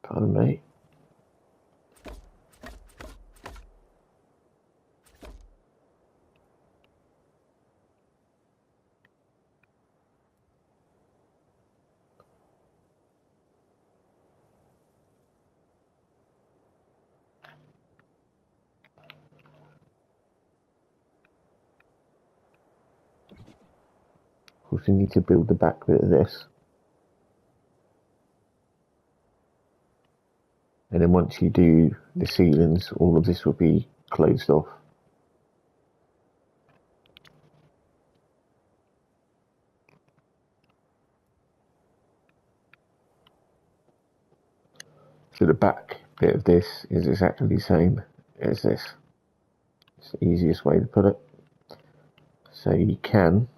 S1: Pardon me. Of course, we need to build the back bit of this. And then once you do the ceilings, all of this will be closed off. So the back bit of this is exactly the same as this. It's the easiest way to put it. So you can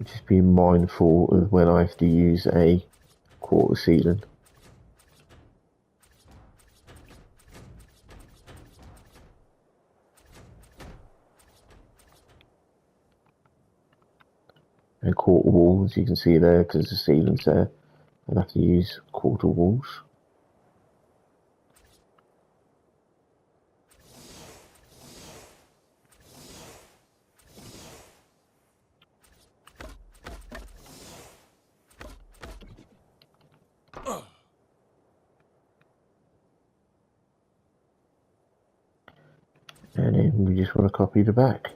S1: just be mindful of when I have to use a quarter ceiling. And quarter walls, you can see there, because the ceiling's there, I'll have to use quarter walls. and then we just want to copy the back.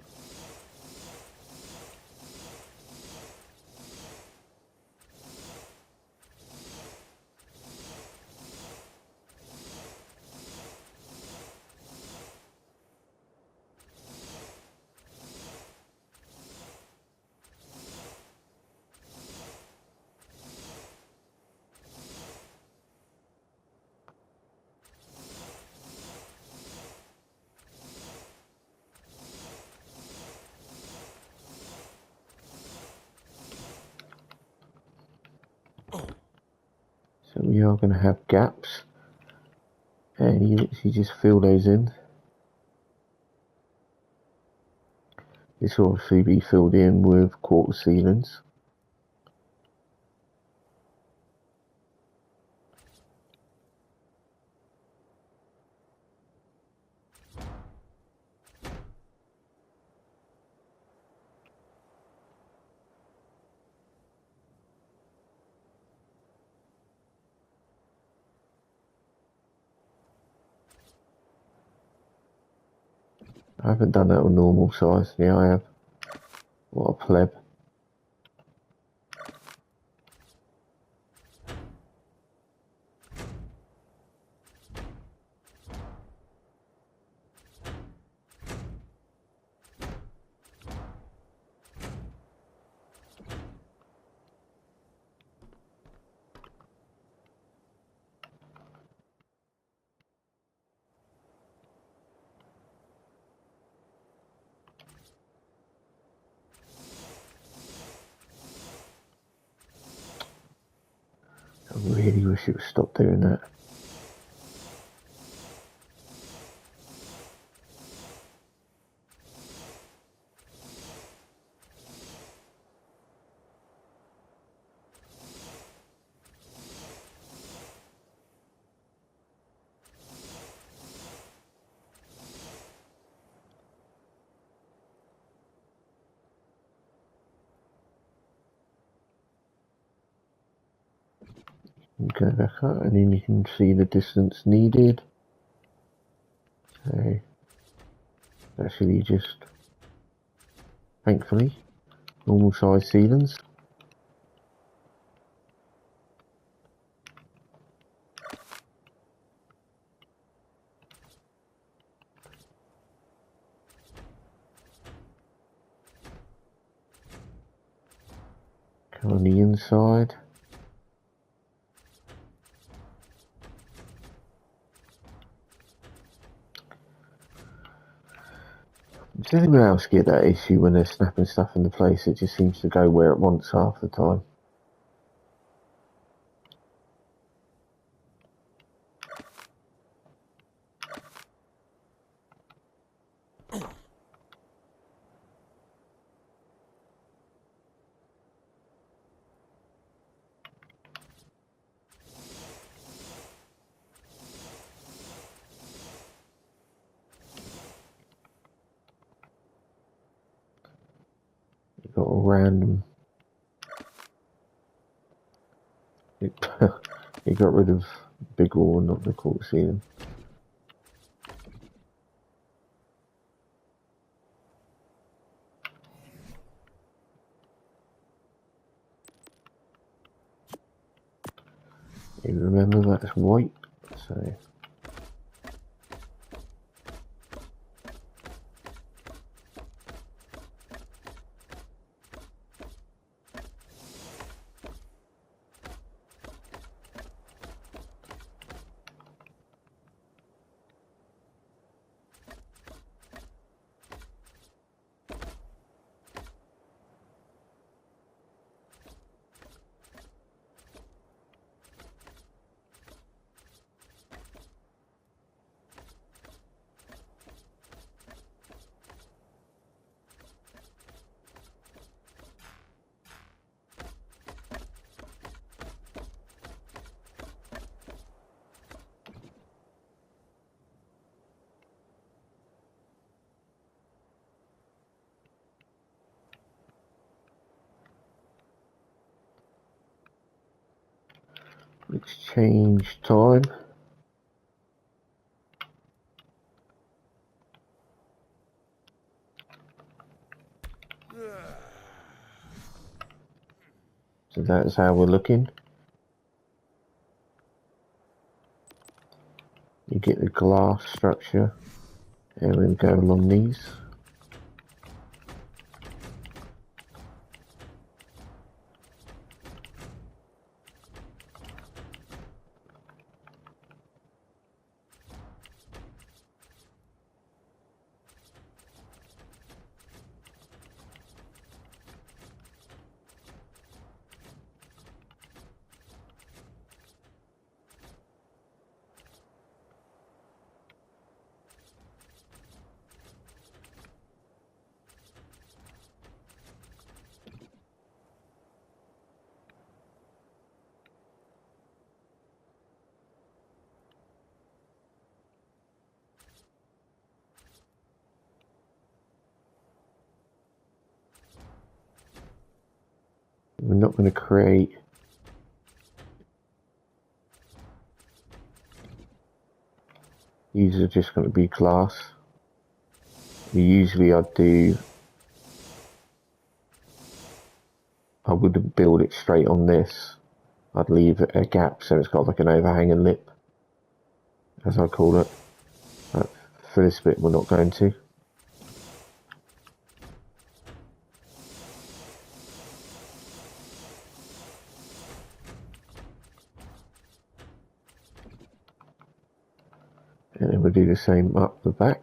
S1: So we are going to have gaps, and you literally just fill those in. This will obviously be filled in with quarter sealants. I haven't done that on normal size. Yeah, I have. What a pleb. I really wish it would stop doing that. Go back up, and then you can see the distance needed. So actually just, thankfully, normal size sealants. Come on the inside. Does anyone else get that issue when they're snapping stuff into place? It just seems to go where it wants half the time. You've got a random... You got rid of big wall and not the quarter ceiling. You remember that's white, so... Let's change time. So that's how we're looking. You get the glass structure, and we'll go along these. We're not going to create these are just going to be glass. Usually I wouldn't build it straight on this. I'd leave a gap so it's got like an overhanging lip, as I call it. But for this bit we're not going to. And then we'll do the same up the back.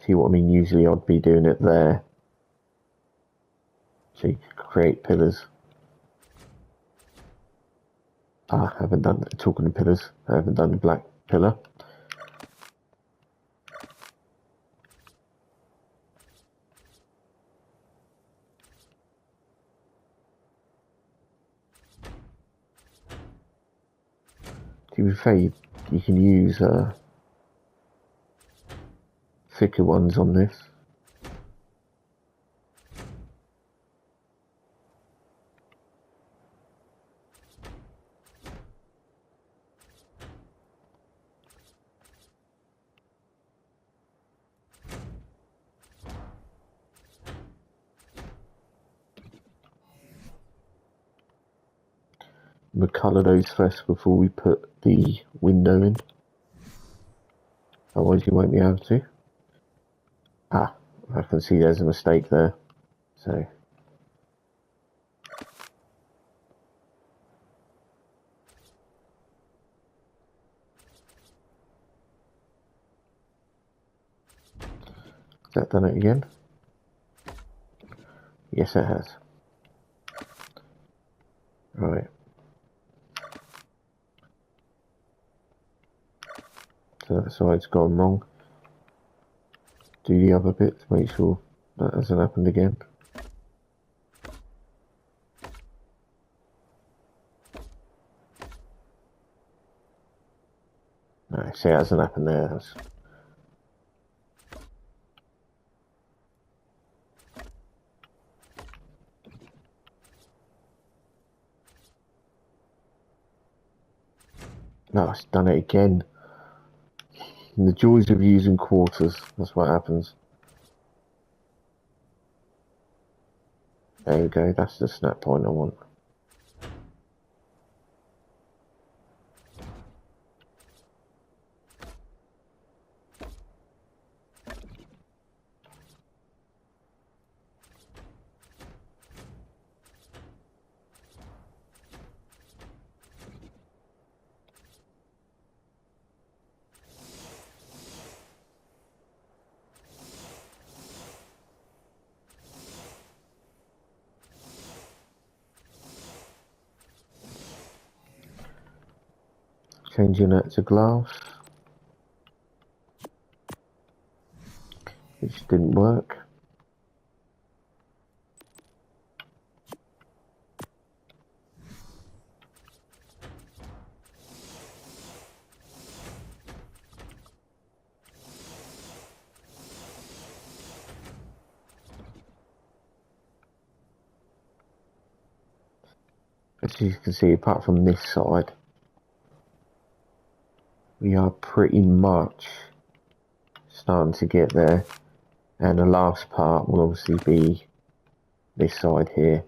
S1: See what I mean? Usually I'd be doing it there. So you can create pillars. I haven't done, talking of pillars, I haven't done the black pillar. To be fair, you can use thicker ones on this. We'll colour those first before we put the window in. Otherwise you won't be able to. Ah, I can see there's a mistake there. So has that done it again? Yes, it has. Right. So that side's gone wrong. Do the other bit to make sure that hasn't happened again. No, see, it hasn't happened there. That's... No, it's done it again. And the joys of using quarters, that's what happens. There we go, that's the snap point I want. Changing that to glass, which didn't work. As you can see, apart from this side, we are pretty much starting to get there, and the last part will obviously be this side here.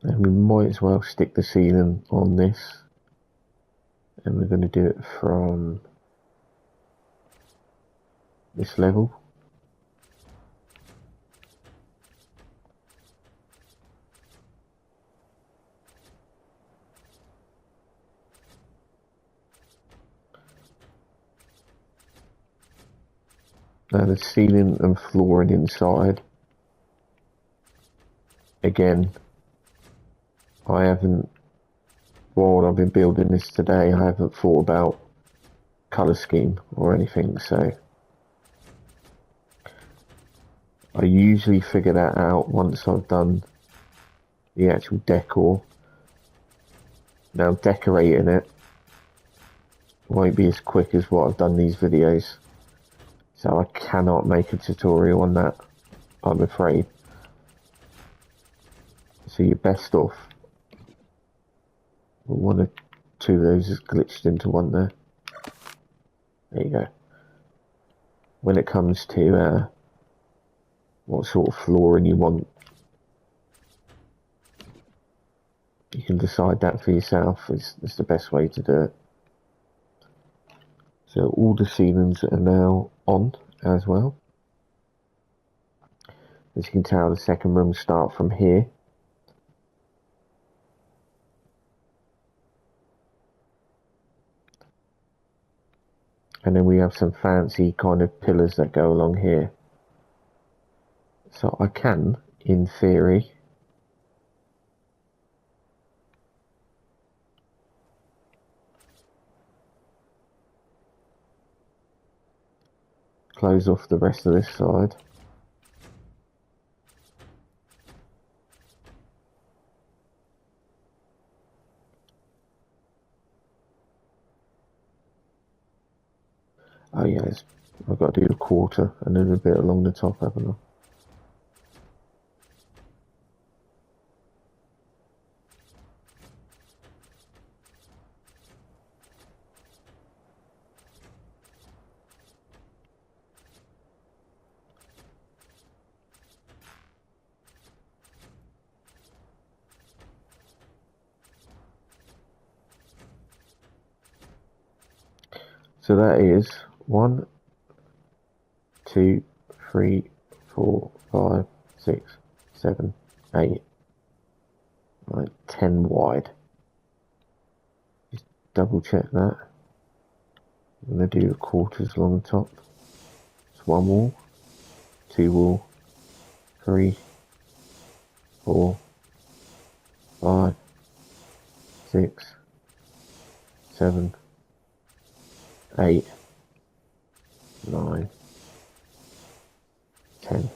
S1: And we might as well stick the ceiling on this, and we're going to do it from this level. Now the ceiling and flooring inside, again, while I've been building this today, I haven't thought about colour scheme or anything, so I usually figure that out once I've done the actual decor. Now decorating it won't be as quick as what I've done these videos, so I cannot make a tutorial on that, I'm afraid. So you're best off, one or two of those is glitched into one there. There you go. When it comes to what sort of flooring you want, you can decide that for yourself. It's the best way to do it. So all the ceilings are now on as well. As you can tell, the second room start from here. And then we have some fancy kind of pillars that go along here. So I can, in theory, close off the rest of this side. Oh yes, I've got to do a quarter and then a bit along the top, haven't I? So that is 1, 2, 3, 4, 5, 6, 7, 8, right, 10 wide. Just double check that. I'm going to do quarters along the top. It's 1 wall, 2 wall, 3, 4, 5, 6, 7, 8, 9, 10.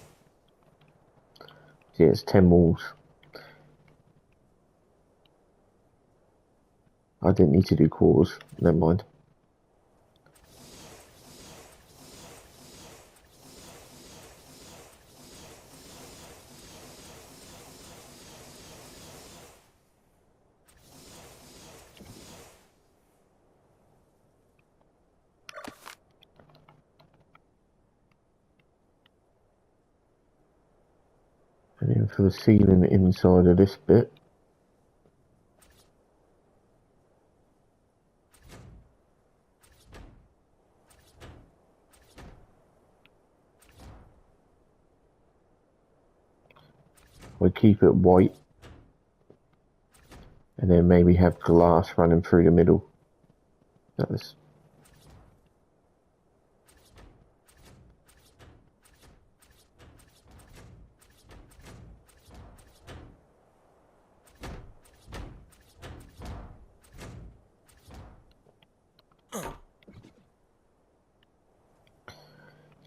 S1: Yeah, it's 10 walls. I didn't need to do quarters, never mind. And then for the ceiling inside of this bit, we keep it white and then maybe have glass running through the middle. That's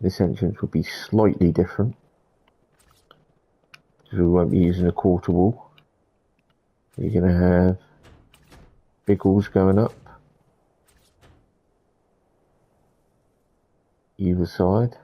S1: this entrance will be slightly different because we won't be using a quarter wall. You're going to have big walls going up either side.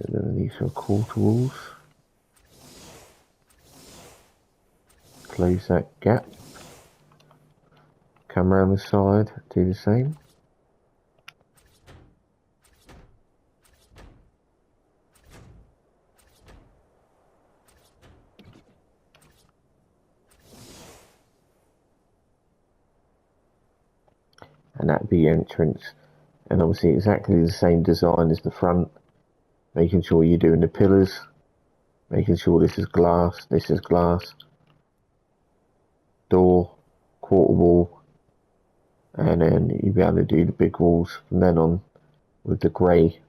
S1: These are quarter walls. Close that gap. Come around the side, do the same. And that'd be entrance. And obviously exactly the same design as the front. Making sure you're doing the pillars. Making sure this is glass, door, quarter wall, and then you'll be able to do the big walls from then on with the grey.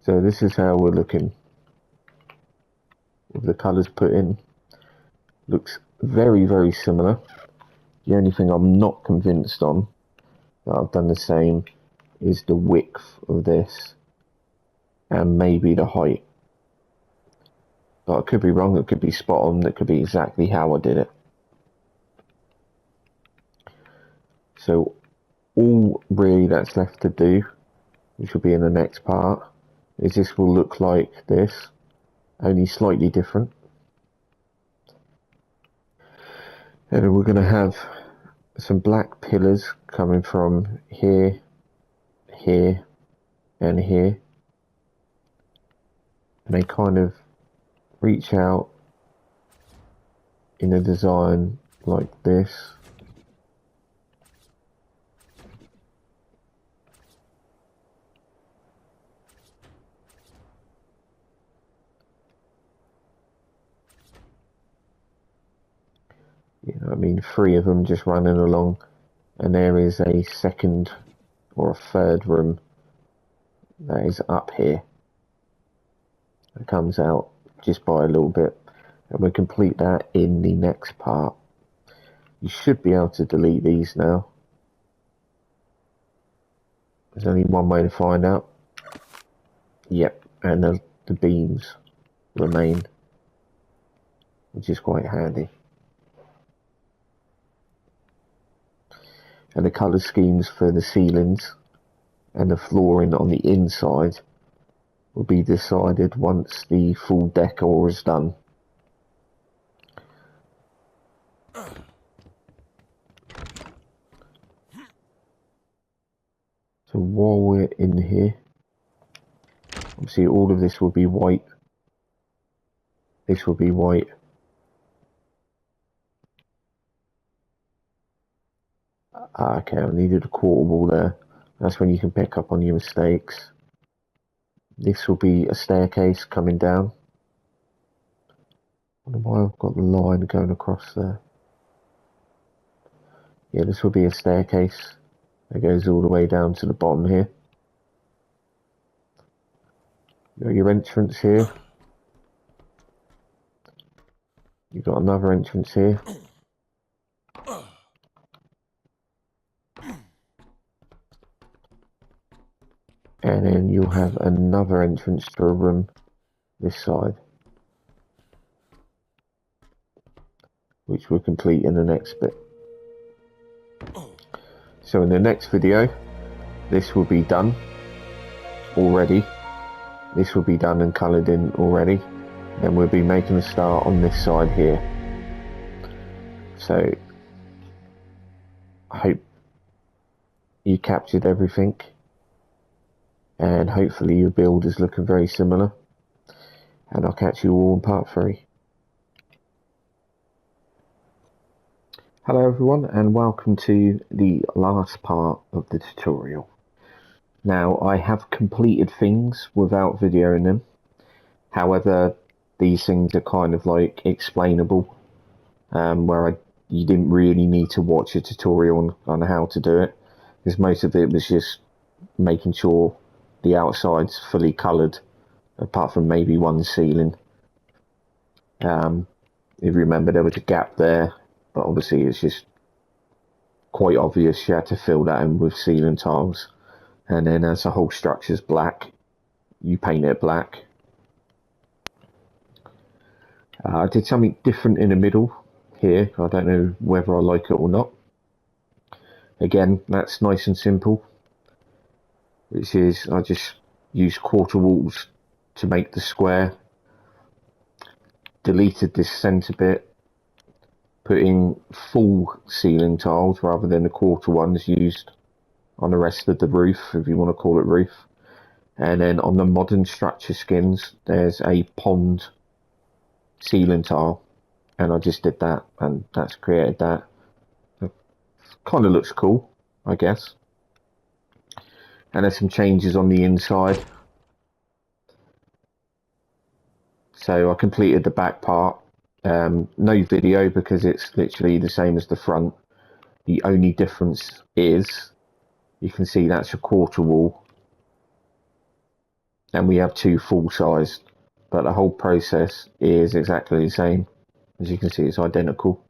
S1: So this is how we're looking with the colours put in. Looks very, very similar. The only thing I'm not convinced on, that I've done the same, is the width of this and maybe the height. But I could be wrong, it could be spot on, it could be exactly how I did it. So all really that's left to do, which will be in the next part, is this will look like this, only slightly different. And then we're going to have some black pillars coming from here, here, and here. And they kind of reach out in a design like this. You know, I mean, 3 of them just running along, and there is a second or a third room that is up here. It comes out just by a little bit, and we'll complete that in the next part. You should be able to delete these now. There's only one way to find out. Yep, and the beams remain, which is quite handy. And the colour schemes for the ceilings and the flooring on the inside will be decided once the full decor is done. So while we're in here, obviously all of this will be white. This will be white. Okay, I needed a quarter wall there. That's when you can pick up on your mistakes. This will be a staircase coming down. I don't know why I've got the line going across there. Yeah, this will be a staircase that goes all the way down to the bottom here. You got your entrance here. You've got another entrance here. And then you'll have another entrance to a room this side, which we'll complete in the next bit. So in the next video, this will be done already. This will be done and coloured in already. Then we'll be making a start on this side here. So I hope you captured everything, and hopefully your build is looking very similar, and I'll catch you all in part 3. Hello everyone, and welcome to the last part of the tutorial. Now, I have completed things without videoing them. However, these things are kind of like explainable, where you didn't really need to watch a tutorial on how to do it, because most of it was just making sure the outside's fully coloured, apart from maybe one ceiling. If you remember, there was a gap there, but obviously it's just quite obvious you had to fill that in with ceiling tiles. And then as the whole structure's black, you paint it black. I did something different in the middle here. I don't know whether I like it or not. Again, that's nice and simple. Which is, I just use quarter walls to make the square. Deleted this centre bit, putting full ceiling tiles rather than the quarter ones used on the rest of the roof, if you want to call it roof. And then on the modern structure skins, there's a pond ceiling tile, and I just did that, and that's created that. It kind of looks cool, I guess. And there's some changes on the inside. So I completed the back part. No video because it's literally the same as the front. The only difference is you can see that's a quarter wall, and we have two full sized, but the whole process is exactly the same. As you can see, it's identical.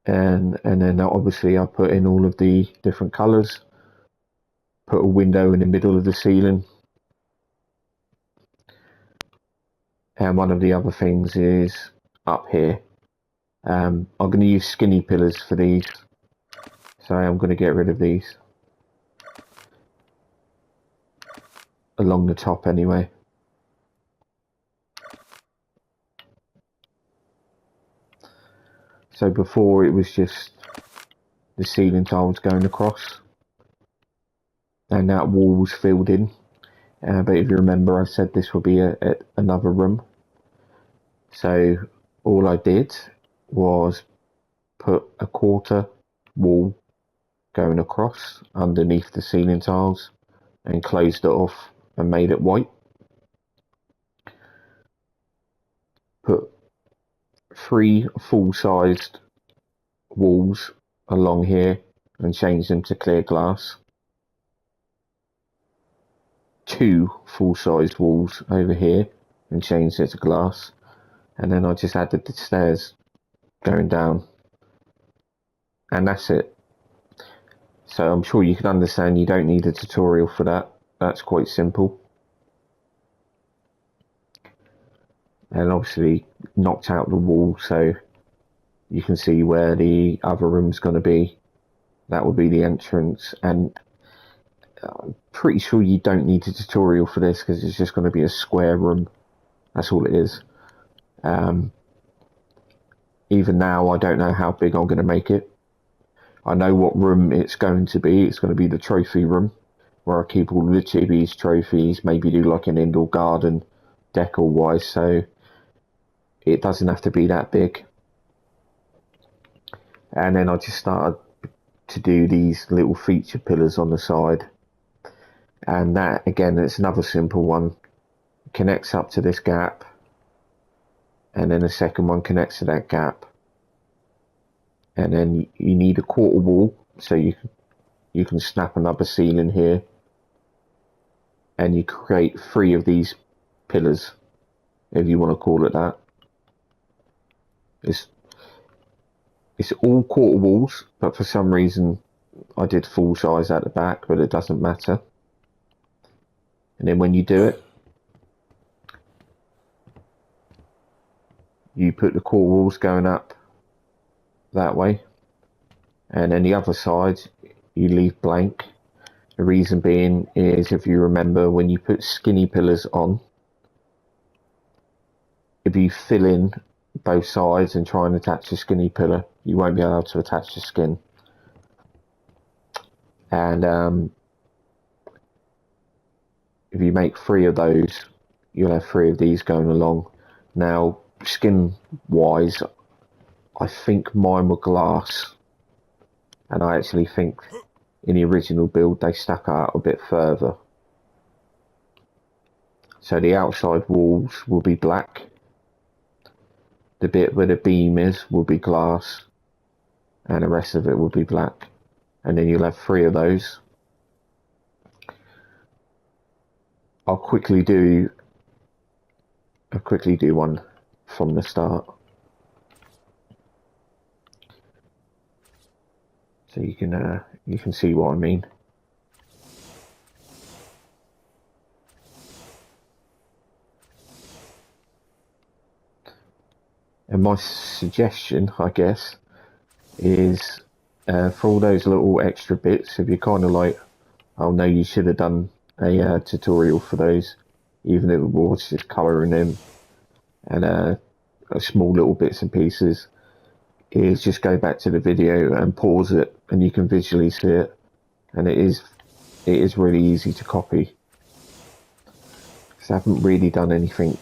S1: And then obviously I put in all of the different colours, put a window in the middle of the ceiling. And one of the other things is up here. I'm going to use skinny pillars for these, so I'm going to get rid of these along the top anyway. So before it was just the ceiling tiles going across, and that wall was filled in. But if you remember, I said this will be another room. So all I did was put a quarter wall going across underneath the ceiling tiles and closed it off and made it white. Put 3 full-sized walls along here and changed them to clear glass. 2 full-sized walls over here and changed it to glass. And then I just added the stairs going down, and that's it. So I'm sure you can understand you don't need a tutorial for that. That's quite simple. And obviously knocked out the wall so you can see where the other room's going to be. That will be the entrance, and I'm pretty sure you don't need a tutorial for this because it's just going to be a square room. That's all it is. Even now I don't know how big I'm going to make it. I know what room it's going to be. It's going to be the trophy room, where I keep all the chibis, trophies, maybe do like an indoor garden decor wise, so it doesn't have to be that big. And then I just started to do these little feature pillars on the side, and that again, it's another simple one. It connects up to this gap, and then the second one connects to that gap, and then you need a quarter wall so you can snap another ceiling here, and you create 3 of these pillars, if you want to call it that. It's all quarter walls, but for some reason I did full size at the back, but it doesn't matter. And then when you do it, you put the quarter walls going up that way, and then the other side you leave blank. The reason being is, if you remember, when you put skinny pillars on, if you fill in both sides and try and attach a skinny pillar, you won't be able to attach the skin. And if you make 3 of those, you'll have 3 of these going along. Now, skin wise, I think mine were glass, and I actually think in the original build they stuck out a bit further. So the outside walls will be black, the bit where the beam is will be glass, and the rest of it will be black. And then you'll have 3 of those. I'll quickly do one from the start, so you can see what I mean. And my suggestion, I guess, is for all those little extra bits, if you're kind of like, oh no, you should have done a tutorial for those, even if it was just colouring in and small little bits and pieces, is just go back to the video and pause it, and you can visually see it, and it is really easy to copy. Because I haven't really done anything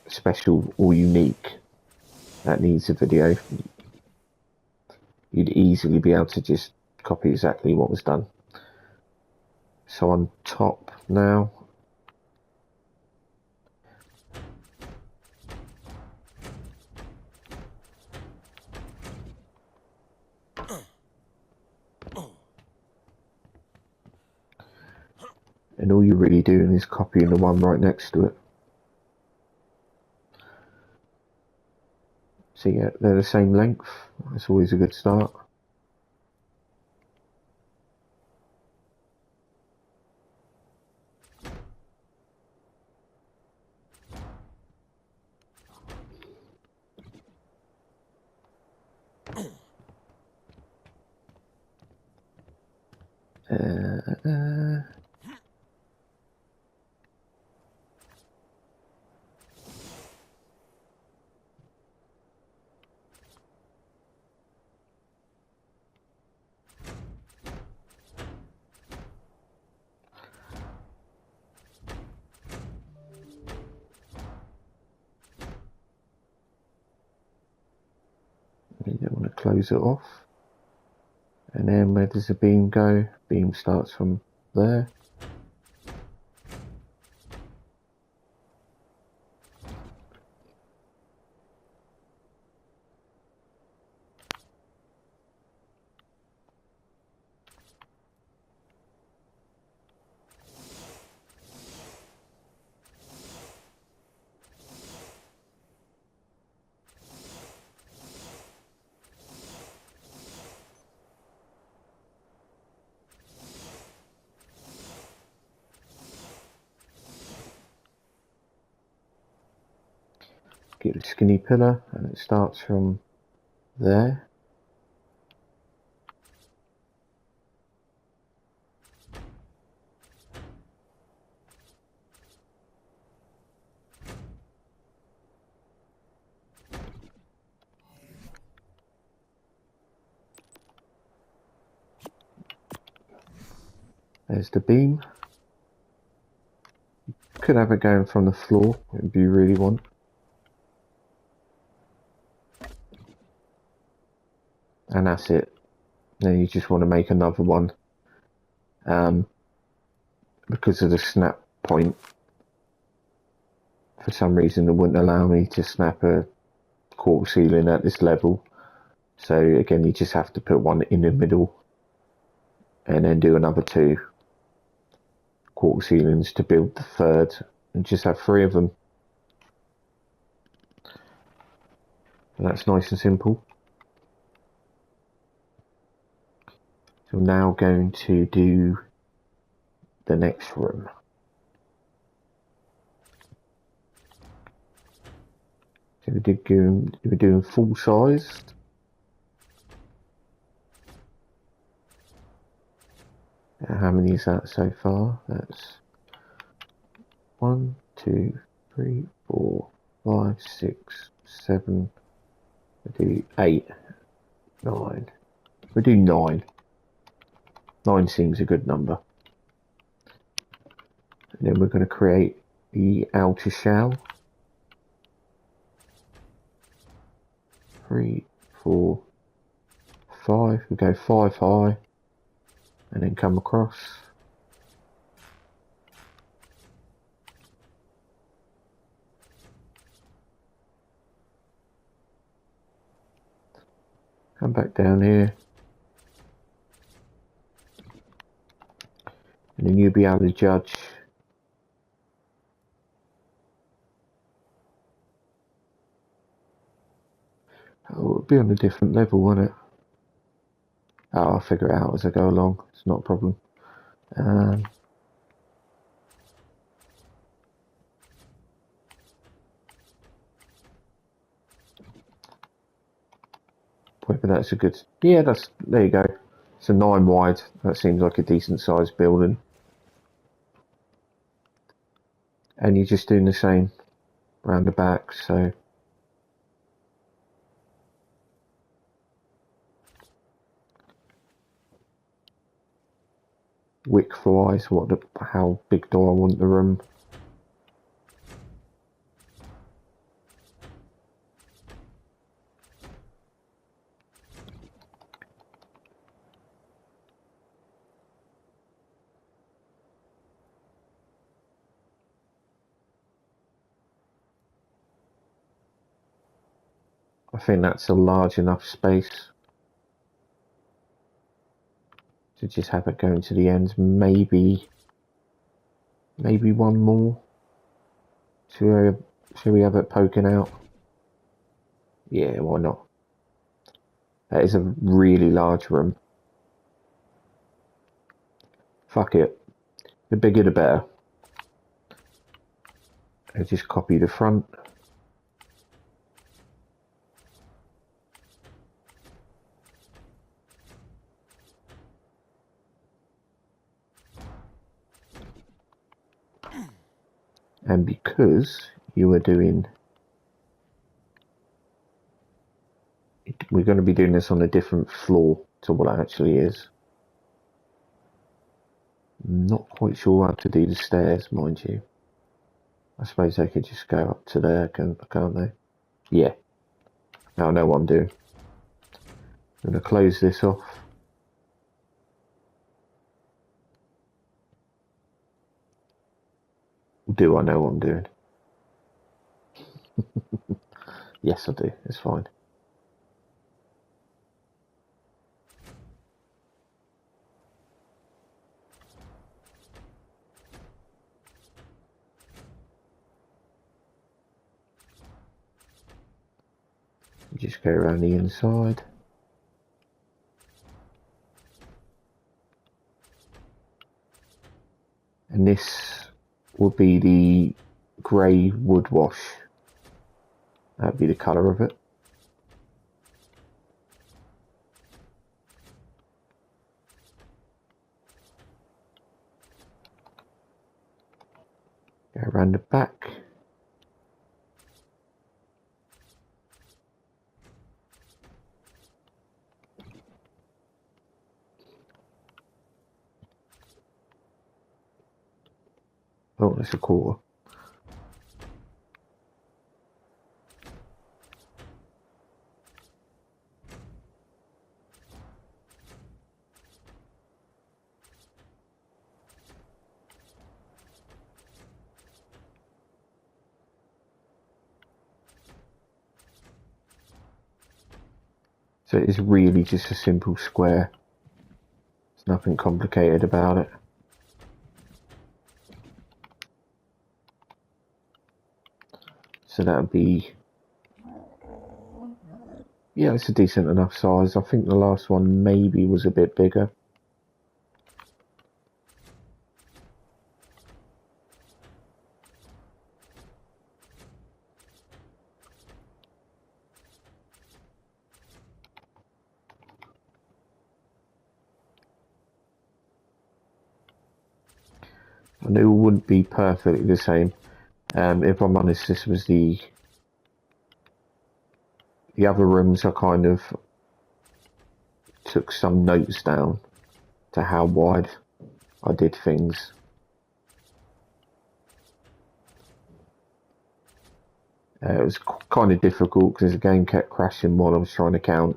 S1: special or unique that needs a video. You'd easily be able to just copy exactly what was done. So on top now, and all you're really doing is copying the one right next to it. So yeah, they're the same length. That's always a good start. You don't want to close it off. And then where does the beam go? Beam starts from there. Get the skinny pillar, and it starts from there. There's the beam. Could have it going from the floor if you really want. And that's it. Then you just want to make another one. Because of the snap point, for some reason it wouldn't allow me to snap a quarter ceiling at this level. So again, you just have to put one in the middle and then do another two quarter ceilings to build the third, and just have three of them. And that's nice and simple. So we're now going to do the next room. So we're doing full sized. How many is that so far? That's 1, 2, 3, 4, 5, 6, 7. We do 8, 9. We do 9. 9 seems a good number. And then we're going to create the outer shell. 3, 4, 5. We go 5 high and then come across. Come back down here. And then you'll be able to judge it'll be on a different level, won't it? Oh, I'll figure it out as I go along. It's not a problem. whether that's a good... Yeah, that's... There you go. It's a 9 wide. That seems like a decent sized building. And you're just doing the same around the back, so... Width-wise, how big do I want the room? I think that's a large enough space to just have it going to the ends. Maybe one more. Should we have it poking out? Yeah, why not? That is a really large room. Fuck it. The bigger the better. I just copy the front. And because you were doing... We're going to be doing this on a different floor to what it actually is. Not quite sure how to do the stairs, mind you. I suppose they could just go up to there, can't they? Yeah. Now I know what I'm doing. I'm going to close this off. Do I know what I'm doing? Yes, I do. It's fine. Just go around the inside. And this will be the grey wood wash. That'd be the colour of it. Go around the back. Oh, that's a quarter. So it is really just a simple square. There's nothing complicated about it. So that would be... Yeah, it's a decent enough size. I think the last one maybe was a bit bigger. I knew it wouldn't be perfectly the same. If I'm honest, this was the other rooms. I kind of took some notes down to how wide I did things. It was kind of difficult because the game kept crashing while I was trying to count.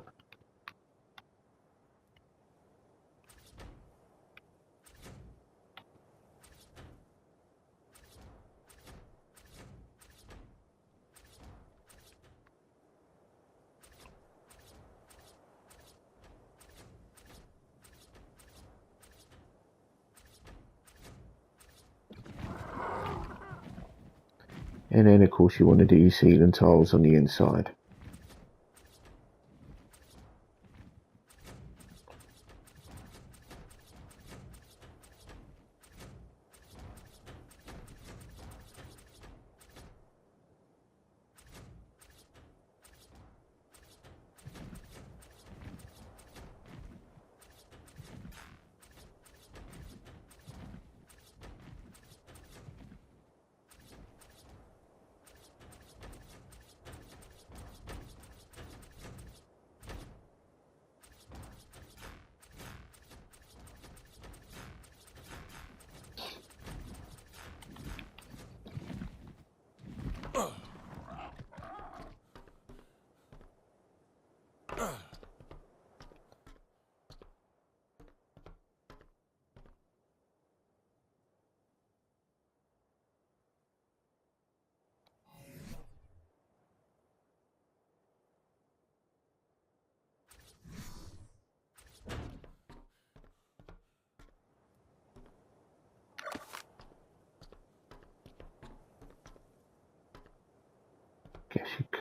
S1: And then of course you want to do your ceiling tiles on the inside.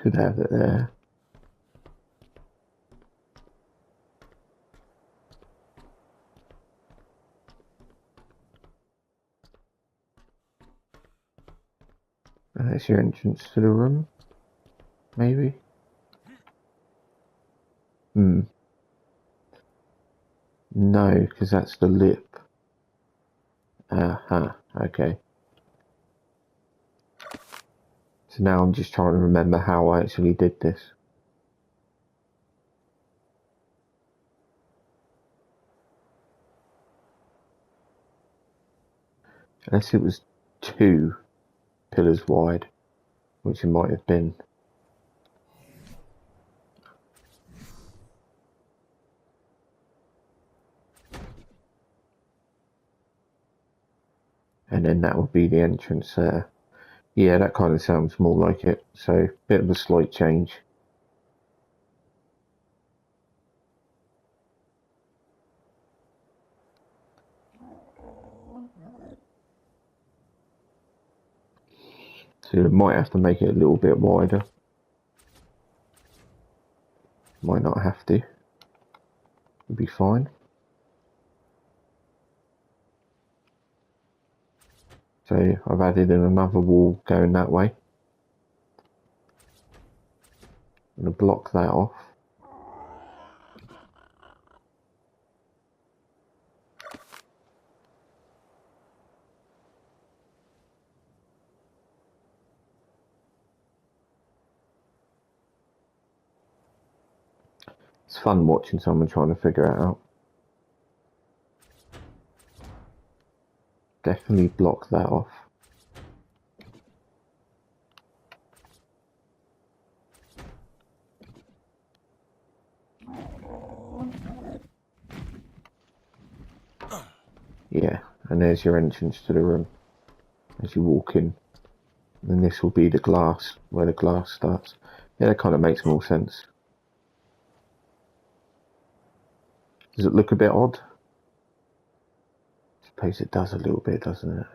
S1: Could have it there. That's your entrance to the room, maybe? No, because that's the lip. Okay. So now I'm just trying to remember how I actually did this. Unless it was 2 pillars wide, which it might have been. And then that would be the entrance there. Yeah, that kind of sounds more like it. So, bit of a slight change. So, you might have to make it a little bit wider. Might not have to. It'll be fine. So, I've added in another wall going that way. I'm going to block that off. It's fun watching someone trying to figure it out. Definitely block that off. Yeah, and there's your entrance to the room as you walk in. And this will be the glass, where the glass starts. Yeah, that kind of makes more sense. Does it look a bit odd? I suppose it does a little bit, doesn't it?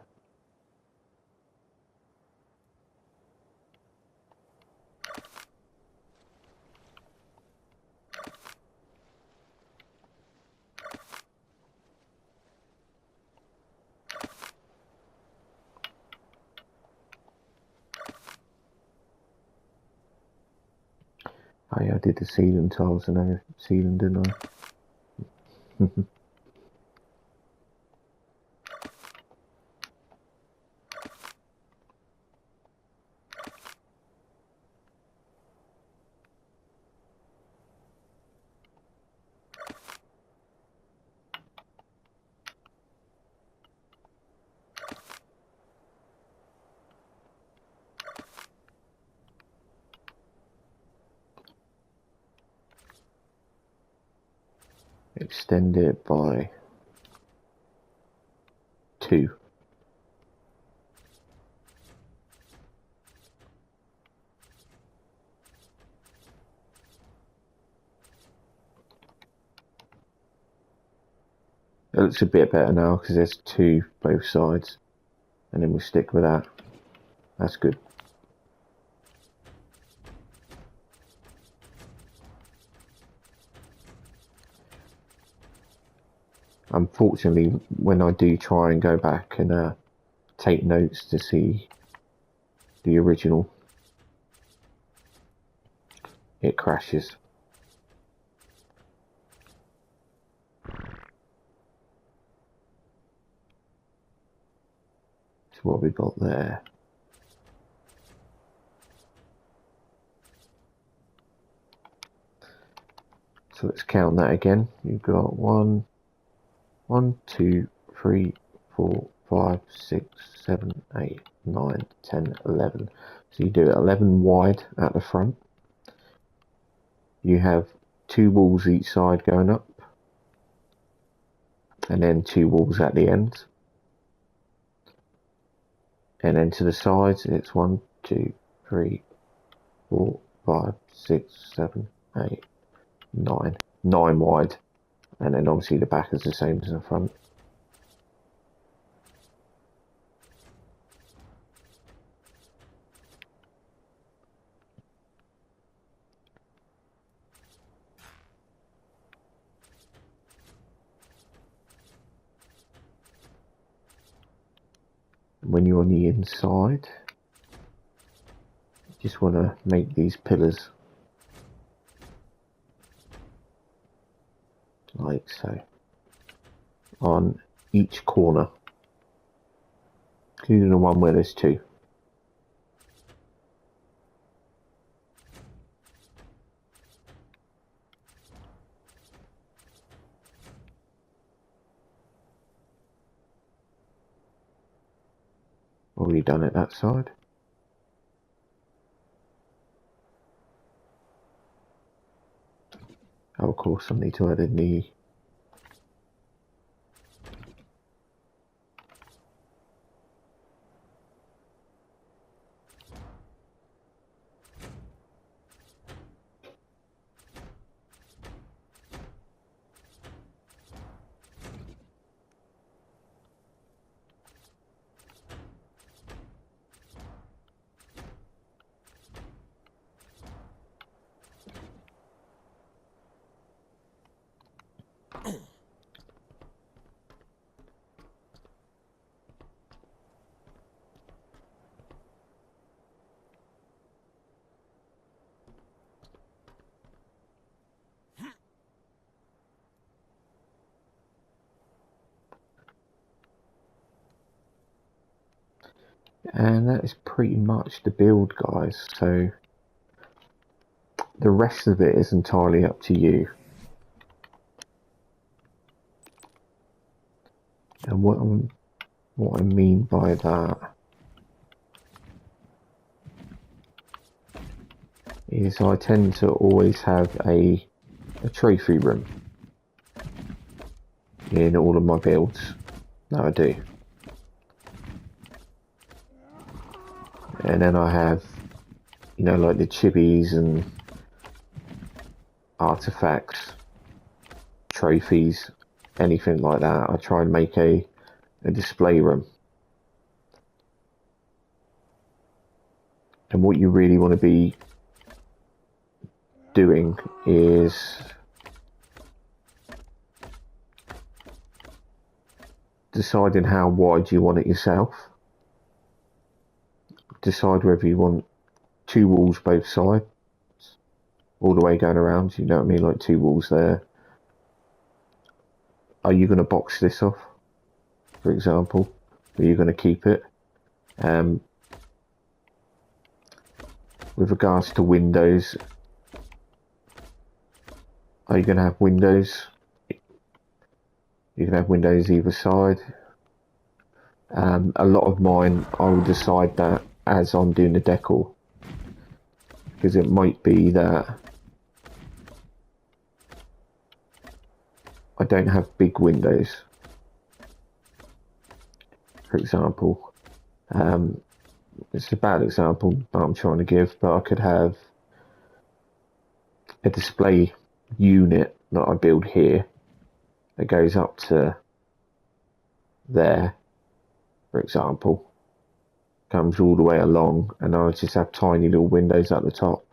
S1: Oh yeah, I did the ceiling tiles and everything, ceiling, didn't I? Extend it by 2. It looks a bit better now because there's 2 both sides, and then we'll stick with that. That's good. Unfortunately, when I do try and go back and take notes to see the original, it crashes. So what we got there? So let's count that again. You've got 1, 2, 3, 4, 5, 6, 7, 8, 9, 10, 11. So you do it 11 wide at the front. You have 2 walls each side going up, and then 2 walls at the ends. And then to the sides, it's 1, 2, 3, 4, 5, 6, 7, 8, 9. 9 wide. And then obviously the back is the same as the front. When you're on the inside, you just want to make these pillars like so on each corner, including the one where there's two. Already done it that side. Oh, of course, I need to add in the and that is pretty much the build, guys. So the rest of it is entirely up to you. And what I mean by that is I tend to always have a trophy room in all of my builds that I do. And then I have, you know, like the chibis and artifacts, trophies, anything like that. I try and make a display room. And what you really want to be doing is deciding how wide you want it yourself. Decide whether you want two walls both sides, all the way going around, you know what I mean, like two walls there. Are you going to box this off, for example? Are you going to keep it? With regards to windows, are you going to have windows? You can have windows either side. A lot of mine, I will decide that as I'm doing the decor, because it might be that I don't have big windows, for example. It's a bad example that I'm trying to give, but I could have a display unit that I build here that goes up to there, for example, comes all the way along, and I just have tiny little windows at the top,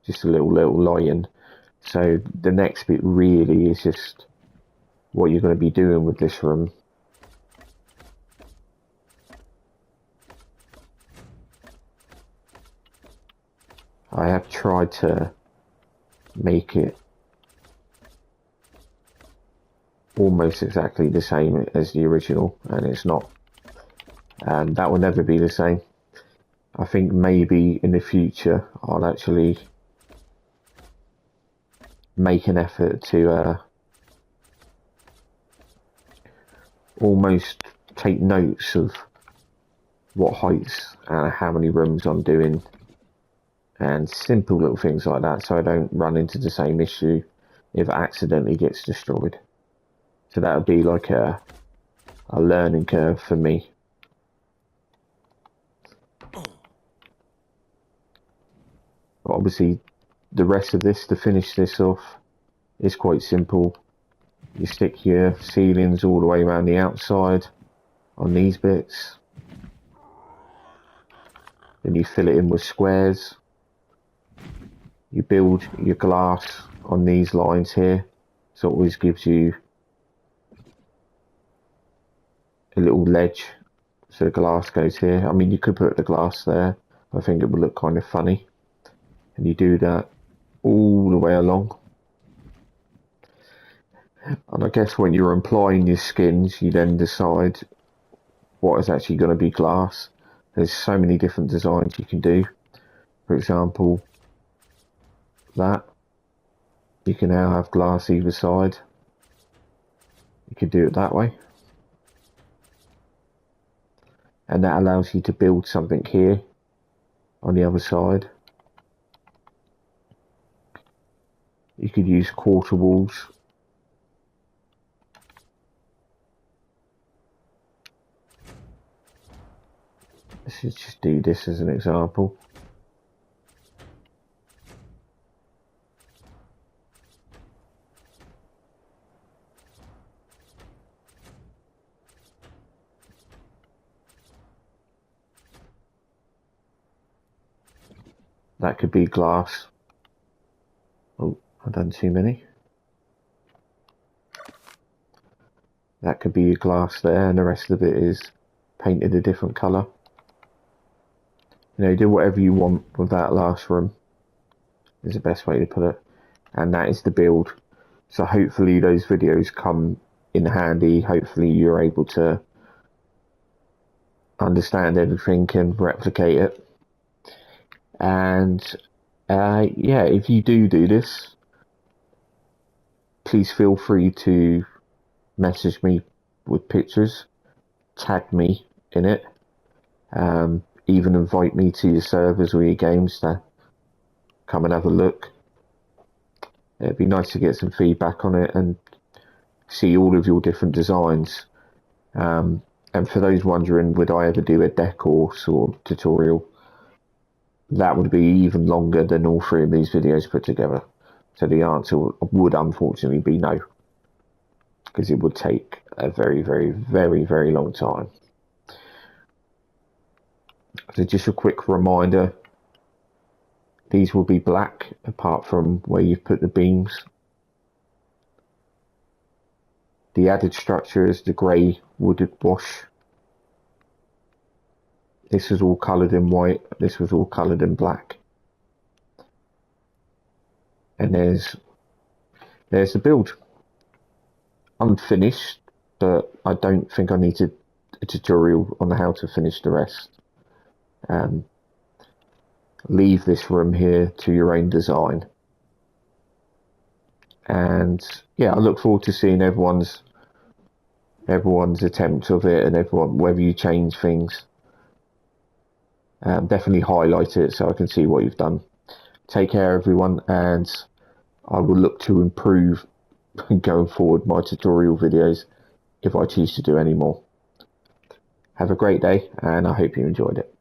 S1: just a little lion. So the next bit really is just what you're going to be doing with this room. I have tried to make it almost exactly the same as the original, and it's not. And that will never be the same. I think maybe in the future I'll actually make an effort to almost take notes of what heights and how many rooms I'm doing, and simple little things like that, so I don't run into the same issue if it accidentally gets destroyed. So that would be like a learning curve for me. But obviously the rest of this, to finish this off, is quite simple. You stick your ceilings all the way around the outside on these bits, then you fill it in with squares. You build your glass on these lines here, so it always gives you a little ledge So the glass goes here. I mean, you could put the glass there. I think it would look kind of funny. And you do that all the way along. And I guess when you're applying your skins, you then decide what is actually going to be glass. There's so many different designs you can do. For example, that. You can now have glass either side. You can do it that way. And that allows you to build something here on the other side. You could use quarter walls. Let's just do this as an example. That could be glass. Oh, I've done too many. That could be glass there, and the rest of it is painted a different colour. You know, do whatever you want with that last room, is the best way to put it. And that is the build. So hopefully those videos come in handy. Hopefully you're able to understand everything and replicate it. And yeah, if you do this, please feel free to message me with pictures, tag me in it, even invite me to your servers or your games to come and have a look. It'd be nice to get some feedback on it and see all of your different designs. And for those wondering, would I ever do a deco sort of tutorial? That would be even longer than all three of these videos put together. So the answer would unfortunately be no, because it would take a very, very, very, very long time. So just a quick reminder, these will be black apart from where you've put the beams. The added structure is the grey wooded wash. This was all coloured in white, this was all coloured in black. And there's the build. Unfinished, but I don't think I needed a tutorial on how to finish the rest. Leave this room here to your own design. And yeah, I look forward to seeing everyone's attempt of it, and whether you change things. Definitely highlight it so I can see what you've done. Take care, everyone, and I will look to improve going forward my tutorial videos if I choose to do any more. Have a great day, and I hope you enjoyed it.